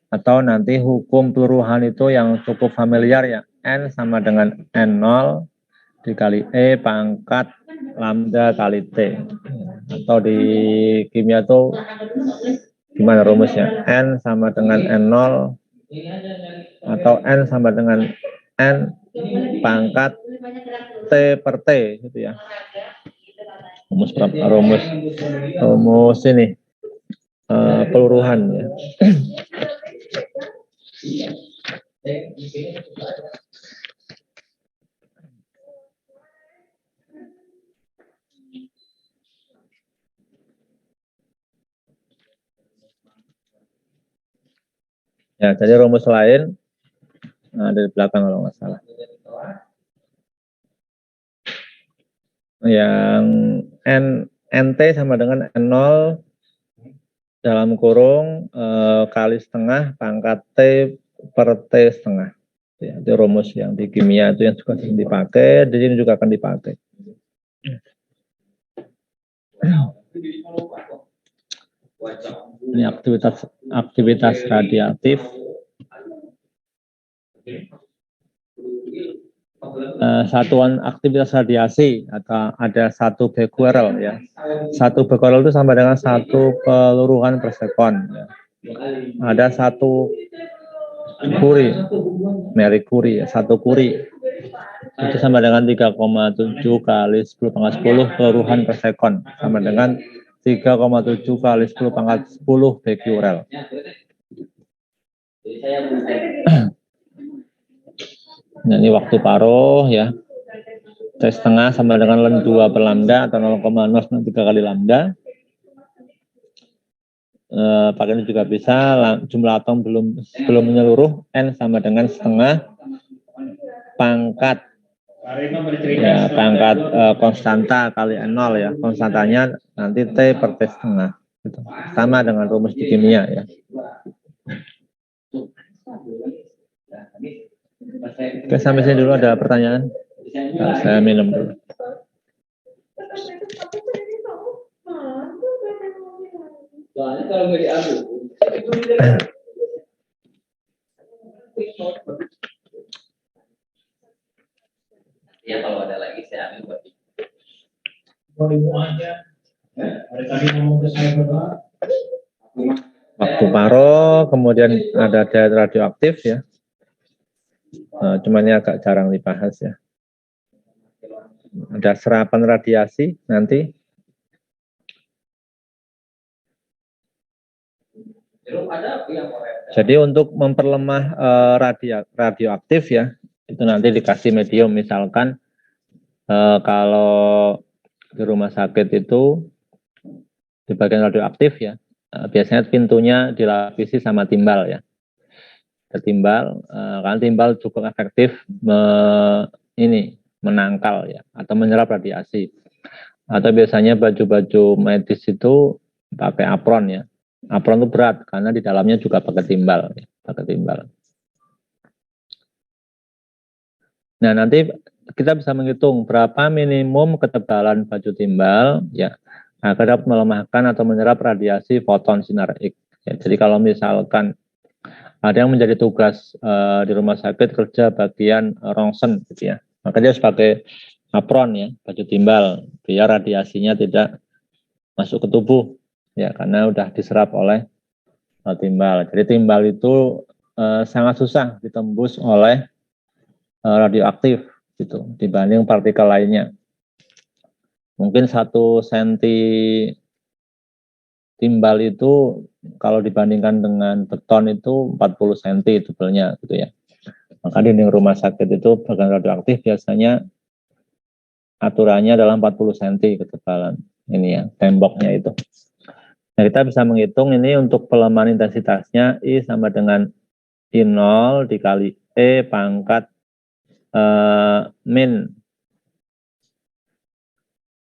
[SPEAKER 1] Atau nanti hukum peluruhan itu yang cukup familiar ya, N sama dengan N0 dikali E pangkat lambda kali T. Atau di kimia itu gimana rumusnya? N sama dengan N0 atau N sama dengan N pangkat T per T gitu ya. Rumus ini peluruhan ya. Ya, jadi rumus lain ada di belakang kalau nggak salah. yang NT sama dengan N0 dalam kurung kali setengah pangkat T per T setengah. Ya, itu rumus yang di kimia itu yang juga sering dipakai, di sini juga akan dipakai. Ini aktivitas radiatif. Satuan aktivitas radiasi atau ada 1 becquerel ya. 1 becquerel itu sama dengan 1 peluruhan per sekon. Ya. Ada 1 Curie, Marie Curie, 1 Curie itu sama dengan 3,7 kali 10 pangkat 10 peluruhan per sekon, sama dengan 3,7 kali 10 pangkat 10 becquerel. Nah, ini waktu paruh ya. T setengah sama dengan ln 2 per lambda atau 0,03 kali lambda. Pakai ini juga bisa, jumlah atom belum menyeluruh, N sama dengan setengah pangkat ya, pangkat konstanta kali N0 ya. Konstantanya nanti T per T setengah. Gitu. Sama dengan rumus di kimia ya. Oke, sampai sini dulu, ada pertanyaan? Nah, saya minum dulu. Kalau nggak diambil. Ya kalau ada lagi saya ambil buat. Waktu paro, kemudian ada diet radioaktif ya. Cuman ini agak jarang dibahas ya. Ada serapan radiasi nanti. Jadi untuk memperlemah radioaktif ya, itu nanti dikasih medium. Misalkan kalau di rumah sakit itu di bagian radioaktif ya, biasanya pintunya dilapisi sama timbal ya. Timbal, karena timbal cukup efektif menangkal ya, atau menyerap radiasi. Atau biasanya baju-baju medis itu pakai apron ya. Apron itu berat karena di dalamnya juga pakai timbal, ya, pakai timbal. Nah, nanti kita bisa menghitung berapa minimum ketebalan baju timbal ya agar dapat melemahkan atau menyerap radiasi foton sinar X. Ya, jadi kalau misalkan ada yang menjadi tugas di rumah sakit kerja bagian rongsen gitu ya, maka dia harus pakai apron ya, baju timbal biar radiasinya tidak masuk ke tubuh ya, karena udah diserap oleh timbal. Jadi timbal itu sangat susah ditembus oleh radioaktif gitu dibanding partikel lainnya. Mungkin 1 senti timbal itu kalau dibandingkan dengan beton itu 40 cm tebelnya gitu ya. Maka di rumah sakit itu bagian radioaktif biasanya aturannya adalah 40 cm ketebalan ini ya, temboknya itu. Nah, kita bisa menghitung ini untuk pelemahan intensitasnya I sama dengan I0 dikali E pangkat min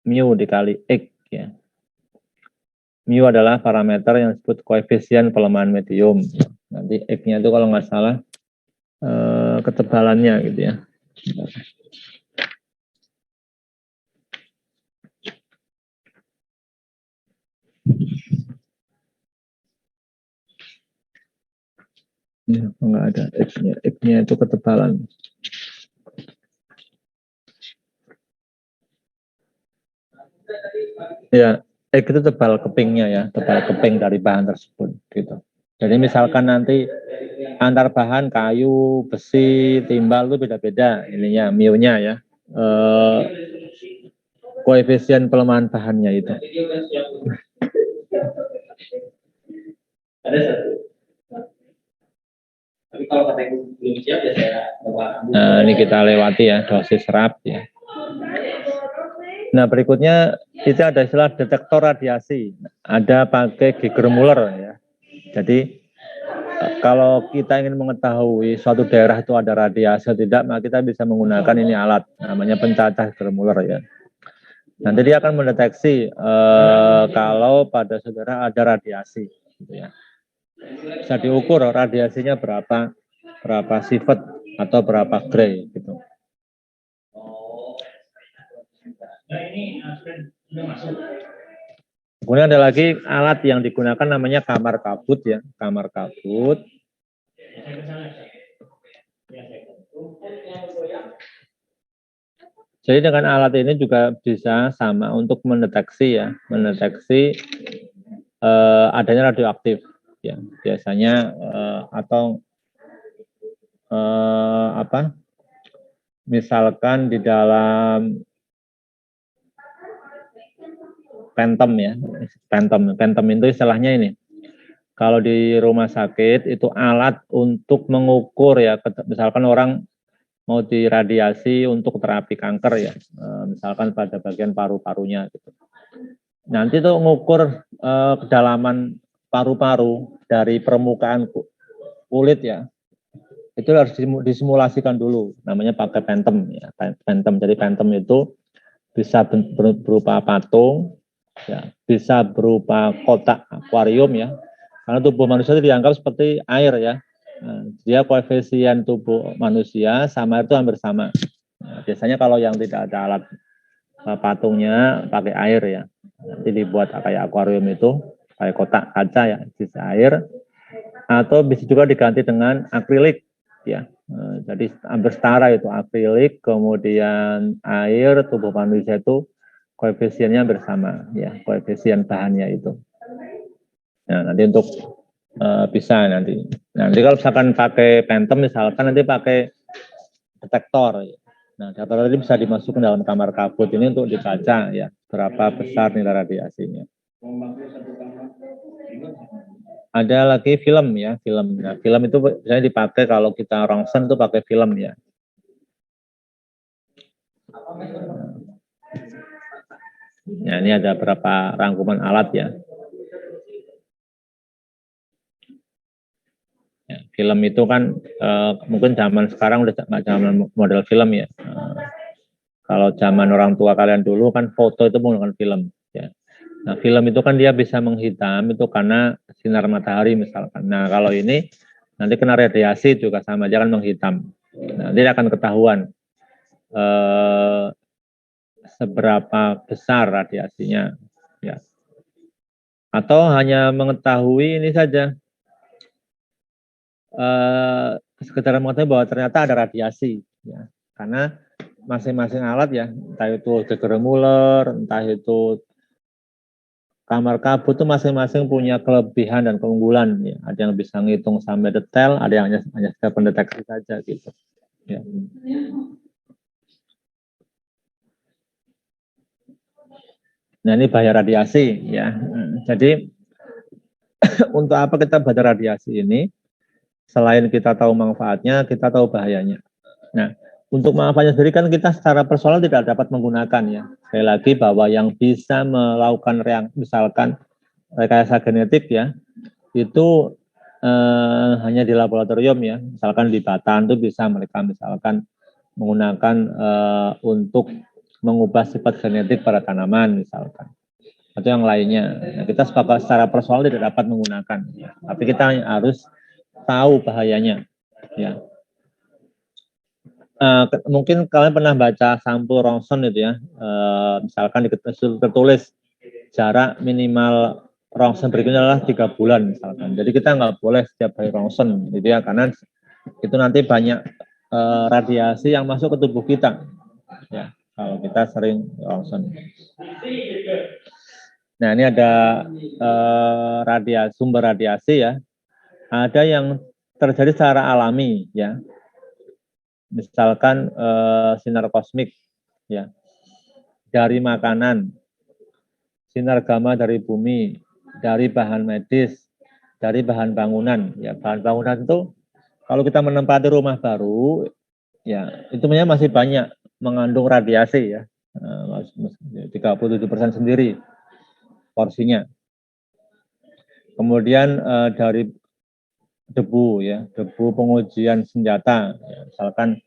[SPEAKER 1] mu dikali X ya. Mu adalah parameter yang disebut koefisien pelemahan medium. Nanti X-nya itu kalau nggak salah ketebalannya gitu ya. Ya, nggak ada X-nya. X-nya itu ketebalan. Ya, X itu tebal kepingnya ya, tebal keping dari bahan tersebut gitu. Jadi misalkan nanti antar bahan kayu, besi, timbal itu beda-beda ininya, mu-nya ya. Koefisien pelemahan bahannya itu. Ada satu. Tapi kalau kata belum siap ya saya nah, ini kita lewati ya, dosis serap ya. Nah, berikutnya itu ada istilah detektor radiasi. Ada pakai Geiger-Müller ya. Jadi kalau kita ingin mengetahui suatu daerah itu ada radiasi atau tidak, maka kita bisa menggunakan ini alat namanya pencacah Geiger-Müller ya. Nanti dia akan mendeteksi kalau pada saudara ada radiasi, gitu ya. Bisa diukur radiasinya berapa sifat atau berapa gray, gitu. Kemudian ada lagi alat yang digunakan namanya kamar kabut ya, kamar kabut. Jadi dengan alat ini juga bisa sama untuk mendeteksi ya, adanya radioaktif ya, biasanya atau apa? Misalkan di dalam Phantom ya, Phantom itu istilahnya ini. Kalau di rumah sakit itu alat untuk mengukur ya, misalkan orang mau diradiasi untuk terapi kanker ya, misalkan pada bagian paru-parunya gitu. Nanti tuh ngukur kedalaman paru-paru dari permukaan kulit ya, itu harus disimulasikan dulu, namanya pakai Phantom ya, Phantom. Jadi Phantom itu bisa berupa patung, ya, bisa berupa kotak akuarium ya, karena tubuh manusia itu dianggap seperti air ya. Nah, dia koefisien tubuh manusia sama itu hampir sama. Nah, biasanya kalau yang tidak ada alat patungnya pakai air ya. Nanti dibuat kayak akuarium itu, kayak kotak kaca ya, isi air. Atau bisa juga diganti dengan akrilik ya. Nah, jadi hampir setara itu akrilik, kemudian air, tubuh manusia itu koefisiennya bersama ya, koefisien bahannya itu. Nah, nanti untuk bisa nanti. Nanti kalau misalkan pakai Phantom misalkan nanti pakai detektor. Nah, detektor ini bisa dimasukkan dalam kamar kabut ini untuk dibaca ya berapa besar nilai radiasinya. Ada lagi film ya, film. Nah, film itu biasanya dipakai kalau kita rongsen itu pakai film ya. Nah, ini ada beberapa rangkuman alat ya. Ya, film itu kan mungkin zaman sekarang udah nggak zaman model film ya. Kalau zaman orang tua kalian dulu kan foto itu menggunakan film ya. Nah, film itu kan dia bisa menghitam itu karena sinar matahari misalkan. Nah, kalau ini nanti kena radiasi juga sama, jangan menghitam. Nanti akan ketahuan seberapa besar radiasinya ya. Atau hanya mengetahui ini saja, sekedar mengetahui bahwa ternyata ada radiasi ya, karena masing-masing alat ya, entah itu Geiger Müller, entah itu kamar kabut itu masing-masing punya kelebihan dan keunggulan ya. Ada yang bisa ngitung sampai detail, ada yang hanya sekedar pendeteksi saja gitu ya. Nah, ini bahaya radiasi ya. Jadi untuk apa kita baca radiasi ini? Selain kita tahu manfaatnya, kita tahu bahayanya. Nah, untuk manfaatnya sendiri kan kita secara personal tidak dapat menggunakan ya. Sekali lagi bahwa yang bisa melakukan misalkan rekayasa genetik ya, itu hanya di laboratorium ya. Misalkan di Batan itu bisa mereka misalkan menggunakan untuk mengubah sifat genetik pada tanaman misalkan. Atau yang lainnya. Nah, kita secara personal tidak dapat menggunakan ya. Tapi kita harus tahu bahayanya ya. Mungkin kalian pernah baca sampul rongsen itu ya, misalkan tertulis jarak minimal rongsen berikutnya adalah 3 bulan misalkan. Jadi kita nggak boleh setiap hari rongsen gitu ya, karena itu nanti banyak radiasi yang masuk ke tubuh kita ya kalau kita sering rongsen. Nah, ini ada sumber radiasi ya. Ada yang terjadi secara alami ya. Misalkan sinar kosmik ya, dari makanan, sinar gamma dari bumi, dari bahan medis, dari bahan bangunan ya. Bahan bangunan itu kalau kita menempati rumah baru ya, itu masih banyak mengandung radiasi ya, 37% sendiri porsinya. Kemudian dari debu ya, debu pengujian senjata ya, misalkan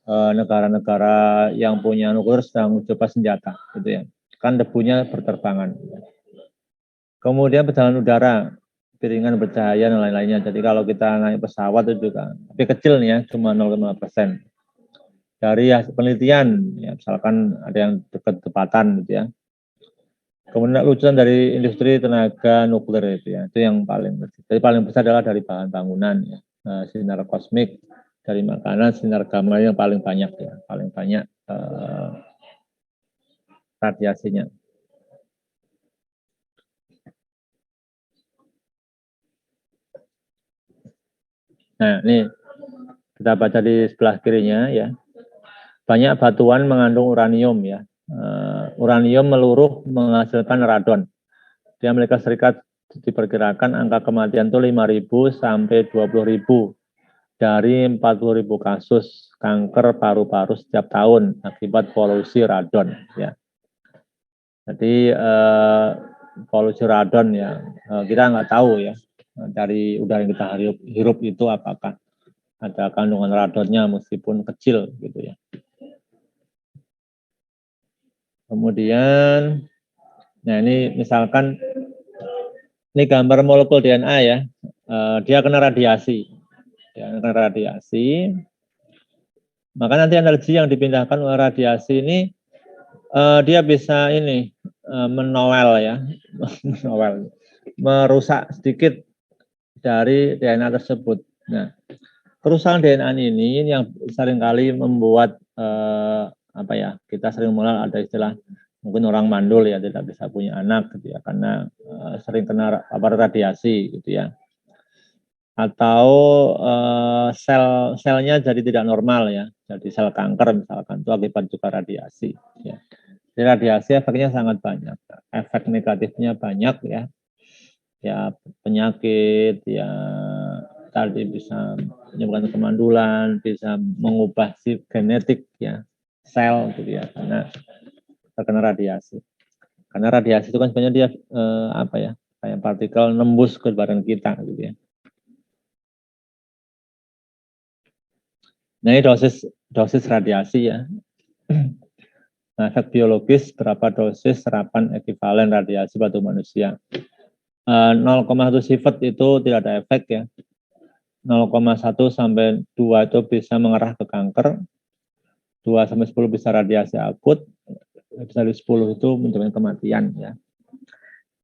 [SPEAKER 1] negara-negara yang punya nuklir sedang mencoba senjata gitu ya. kan debunya berterbangan. Kemudian perjalanan udara, piringan bercahaya dan lain-lainnya. Jadi kalau kita naik pesawat itu juga, tapi kecil nih ya, cuma 0,5%. Dari penelitian, ya, misalkan ada yang dekat tepatan gitu ya. Kemudian lucuan dari industri tenaga nuklir itu ya, itu yang paling besar. Jadi paling besar adalah dari bahan bangunan ya, sinar kosmik, dari makanan, sinar gamma yang paling banyak ya, paling banyak radiasinya. Nah, ini kita baca di sebelah kirinya ya. Banyak batuan mengandung uranium ya. Uranium meluruh menghasilkan radon. Di Amerika Serikat diperkirakan angka kematian itu 5.000 sampai 20.000 dari 40.000 kasus kanker paru-paru setiap tahun akibat polusi radon ya. Jadi polusi radon ya, kita nggak tahu ya dari udara yang kita hirup itu apakah ada kandungan radonnya meskipun kecil gitu ya. Kemudian, nah ini misalkan ini gambar molekul DNA ya, dia kena radiasi, maka nanti energi yang dipindahkan oleh radiasi ini dia bisa ini menowel ya, merusak sedikit dari DNA tersebut. Nah, kerusakan DNA ini yang seringkali membuat apa ya, kita sering mengenal ada istilah mungkin orang mandul ya, tidak bisa punya anak gitu ya, karena sering kena radiasi gitu ya, atau sel-selnya jadi tidak normal ya, jadi sel kanker misalkan, itu akibat juga radiasi ya. Jadi radiasi efeknya sangat banyak, efek negatifnya banyak ya, ya penyakit ya, tadi bisa menyebabkan kemandulan, bisa mengubah genetik ya sel gitu ya, karena terkena radiasi. Karena radiasi itu kan sebenarnya dia apa ya, kayak partikel nembus ke badan kita gitu ya. Nah ini dosis radiasi ya. Nah, efek biologis berapa dosis serapan ekivalen radiasi pada manusia. 0,1 sifat itu tidak ada efek ya. 0,1 sampai 2 itu bisa mengarah ke kanker. 2 sampai 10 bisa radiasi akut. Dari 10 itu menyebabkan kematian ya.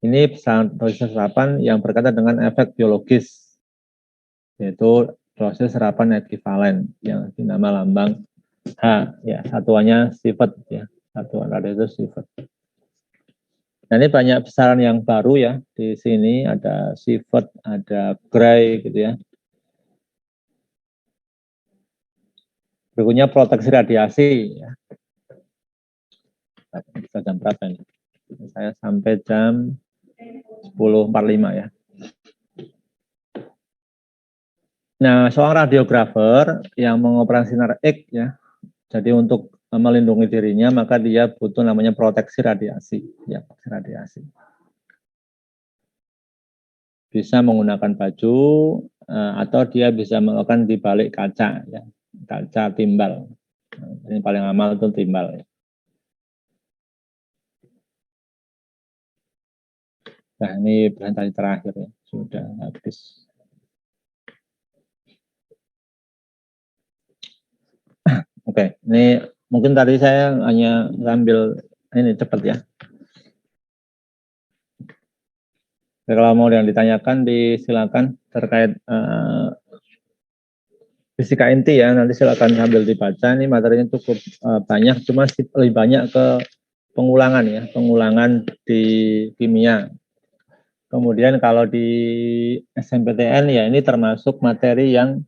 [SPEAKER 1] Ini dosis serapan yang berkaitan dengan efek biologis, yaitu dosis serapan ekivalen yang dinama lambang H ya, satuannya sifat ya, satuan radiasi sifat. Nah ini banyak besaran yang baru ya, di sini ada sifat, ada Gray gitu ya. Berikutnya proteksi radiasi ya. Kita jam berapa ini? Saya sampai jam 10.45 ya. Nah, seorang radiografer yang mengoperasi sinar X ya, jadi untuk melindungi dirinya maka dia butuh namanya proteksi radiasi ya, radiasi. Bisa menggunakan baju atau dia bisa melakukan di balik kaca ya, kaca timbal. Ini paling amal itu timbal ya. Nah, ini presentasi terakhir ya, sudah habis. Oke, ini mungkin tadi saya hanya ngambil ini cepat ya. Jadi kalau mau yang ditanyakan disilakan terkait fisika inti ya, nanti silakan sambil dibaca. Ini materinya cukup banyak, cuma lebih banyak ke pengulangan ya, pengulangan di kimia. Kemudian kalau di SNMPTN ya ini termasuk materi yang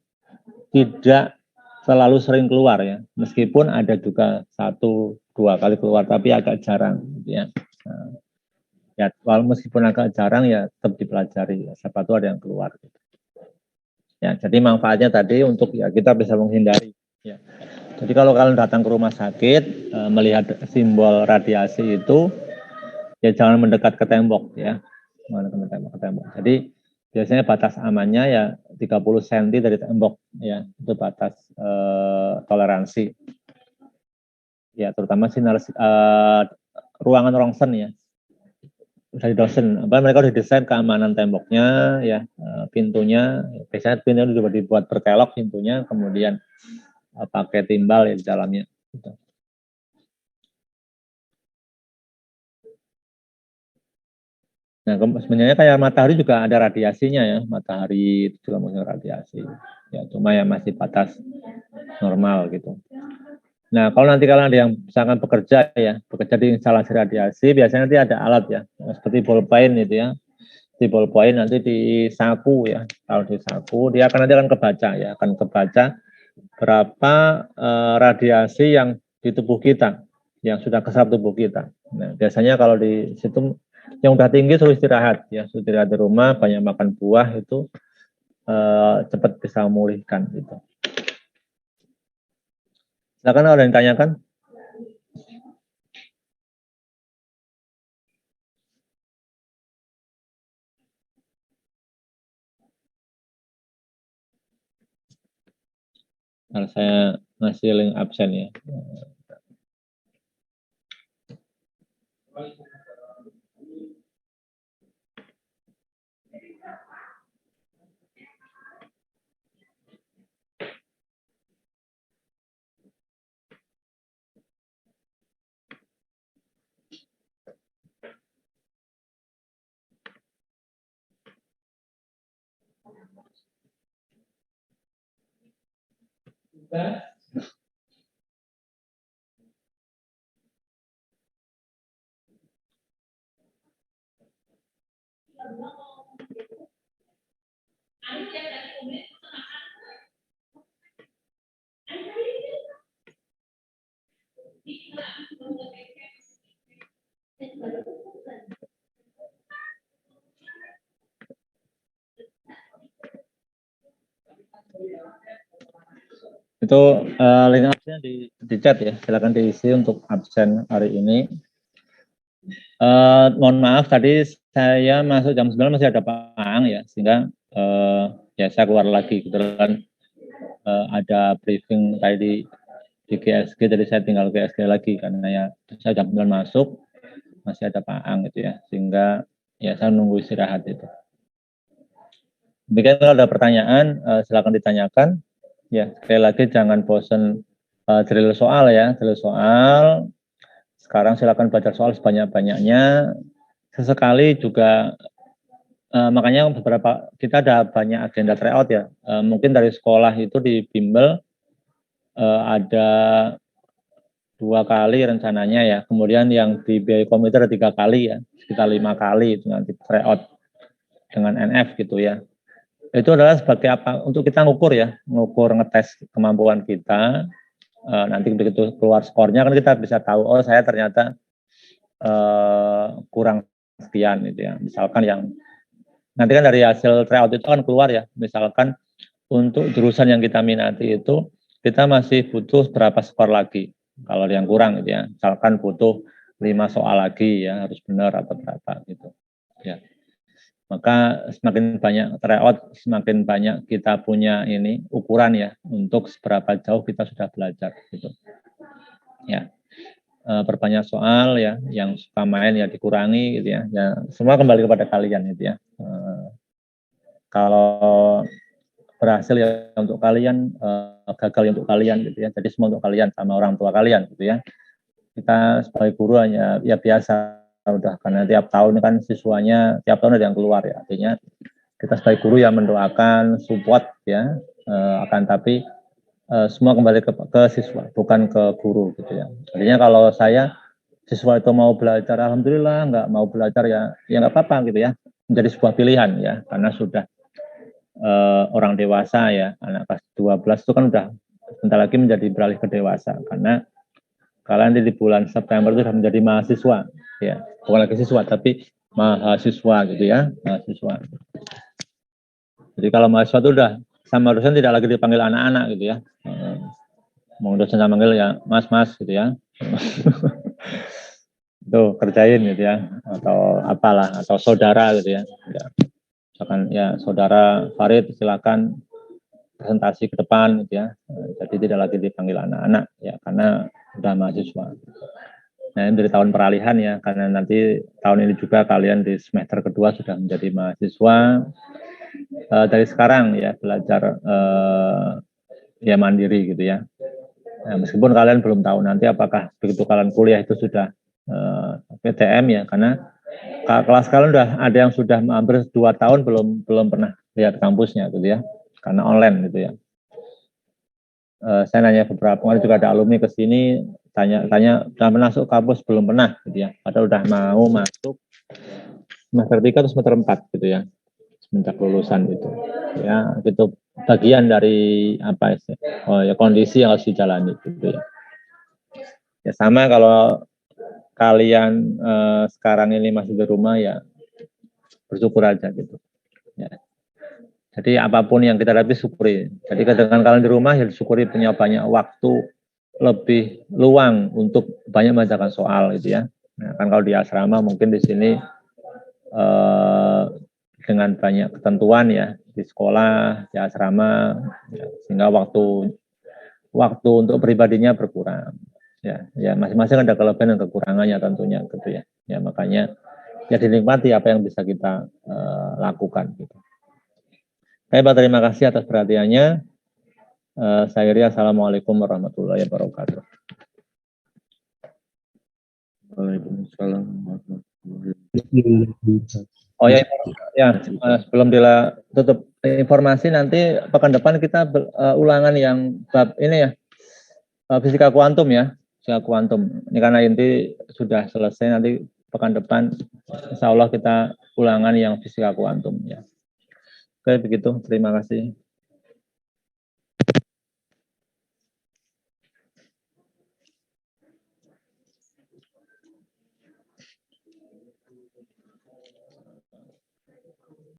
[SPEAKER 1] tidak selalu sering keluar ya, meskipun ada juga 1-2 kali keluar, tapi agak jarang ya. Nah, ya walau meskipun agak jarang ya tetap dipelajari ya, siapa tahu ada yang keluar. Ya, jadi manfaatnya tadi untuk ya kita bisa menghindari. Ya. Jadi kalau kalian datang ke rumah sakit melihat simbol radiasi itu, ya jangan mendekat ke tembok ya, ke tembok. Jadi biasanya batas amannya ya 30 cm dari tembok ya, itu batas toleransi. Ya terutama sinar ruangan rongsen ya, dari dosen. Mereka udah desain keamanan temboknya, ya, pintunya. Biasanya pintunya juga dibuat berkelok pintunya, kemudian pakai timbal ya di dalamnya. Gitu. Nah, sebenarnya kayak matahari juga ada radiasinya ya, matahari itu juga menghasilkan radiasi. Ya, cuma ya masih batas normal gitu. Nah, kalau nanti kalian ada yang misalkan bekerja di instalasi radiasi, biasanya nanti ada alat ya, seperti ballpoint gitu ya. Di ballpoint nanti disaku ya. Kalau disaku, dia akan nanti akan kebaca ya, akan kebaca berapa radiasi yang di tubuh kita, yang sudah keserap tubuh kita. Nah, biasanya kalau di situ yang udah tinggi suruh istirahat ya, suruh istirahat di rumah, banyak makan buah itu cepat bisa memulihkan gitu. Silakan ada yang tanyakan. Kalau saya ngasih link absen ya. Itu link absennya di chat ya, silakan diisi untuk absen hari ini. Mohon maaf tadi saya masuk jam 9 masih ada Pak Ang ya, sehingga ya saya keluar lagi kebetulan ada briefing tadi di GSG, jadi saya tinggal GSG lagi karena ya saya jam 9 masuk masih ada Pak Ang gitu ya, sehingga ya saya nunggu istirahat itu. Demikian, kalau ada pertanyaan silakan ditanyakan. Ya, sekali lagi jangan bosan drill soal ya, drill soal. Sekarang silakan baca soal sebanyak-banyaknya. Sesekali juga makanya beberapa kita ada banyak agenda tryout ya. Mungkin dari sekolah itu di bimbel ada 2 kali rencananya ya. Kemudian yang di BI komputer ada 3 kali ya, sekitar 5 kali itu nanti tryout dengan NF gitu ya. Itu adalah sebagai apa? Untuk kita ngukur ya, ngukur ngetes kemampuan kita. Nanti begitu keluar skornya kan kita bisa tahu, oh saya ternyata kurang sekian gitu ya. Misalkan yang nanti kan dari hasil tryout itu kan keluar ya, misalkan untuk jurusan yang kita minati itu kita masih butuh berapa skor lagi kalau yang kurang gitu ya. Misalkan butuh 5 soal lagi ya, harus benar atau berapa gitu ya. Maka semakin banyak tryout, semakin banyak kita punya ini ukuran ya untuk seberapa jauh kita sudah belajar gitu. Ya, perbanyak soal ya, yang suka main ya dikurangi gitu ya. Ya, semua kembali kepada kalian gitu ya. Kalau berhasil ya untuk kalian, gagal ya untuk kalian gitu ya. Jadi semua untuk kalian sama orang tua kalian gitu ya. Kita sebagai guru hanya ya biasa udah, karena tiap tahun kan siswanya tiap tahun ada yang keluar ya, artinya kita sebagai guru yang mendoakan support ya, akan tapi semua kembali ke siswa bukan ke guru gitu ya. Artinya kalau saya siswa itu mau belajar alhamdulillah, nggak mau belajar ya nggak apa-apa gitu ya, menjadi sebuah pilihan ya, karena sudah orang dewasa ya, anak kelas 12 itu kan udah sebentar lagi menjadi beralih ke dewasa, karena kalian di bulan September itu sudah menjadi mahasiswa ya, bukan lagi siswa tapi mahasiswa gitu ya, mahasiswa. Jadi kalau mahasiswa itu udah sama dosen tidak lagi dipanggil anak-anak gitu ya, mau dosen sama manggil ya mas gitu ya. Itu kerjain gitu ya, atau apalah, atau saudara gitu ya. Misalkan ya saudara Farid silakan presentasi ke depan gitu ya. Jadi tidak lagi dipanggil anak-anak ya, karena sudah mahasiswa. Nah, ini dari tahun peralihan ya, karena nanti tahun ini juga kalian di semester kedua sudah menjadi mahasiswa. Dari sekarang ya belajar ya mandiri gitu ya. Nah, meskipun kalian belum tahu nanti apakah begitu kalian kuliah itu sudah PTM ya, karena kelas kalian udah ada yang sudah hampir 2 tahun belum pernah lihat kampusnya gitu ya, karena online gitu ya. Saya nanya beberapa kemarin juga ada alumni ke sini tanya udah masuk kampus belum pernah gitu ya, padahal udah mau masuk semester 3 atau semester 4 gitu ya, semenjak lulusan itu ya, itu bagian dari apa ya kondisi yang harus dijalani gitu ya. Ya sama kalau kalian sekarang ini masih di rumah ya bersyukur aja gitu ya. Jadi apapun yang kita dapat syukuri. Jadi dengan kalian di rumah ya syukuri punya banyak waktu lebih luang untuk banyak mengerjakan soal gitu ya. Nah, kan kalau di asrama mungkin di sini dengan banyak ketentuan ya di sekolah, di asrama, ya, sehingga waktu untuk pribadinya berkurang. Ya masing-masing ada kelebihan dan kekurangannya tentunya gitu ya. Ya makanya ya dinikmati apa yang bisa kita lakukan gitu. Baik, Pak, terima kasih atas perhatiannya. Saya kira assalamualaikum warahmatullahi wabarakatuh.
[SPEAKER 2] Waalaikumsalam.
[SPEAKER 1] Oh ya, sebelum Dila tutup informasi, nanti pekan depan kita ulangan yang bab ini ya, fisika kuantum ya, fisika kuantum. Ini karena inti sudah selesai, nanti pekan depan insya Allah kita ulangan yang fisika kuantum ya. Oke, begitu. Terima kasih.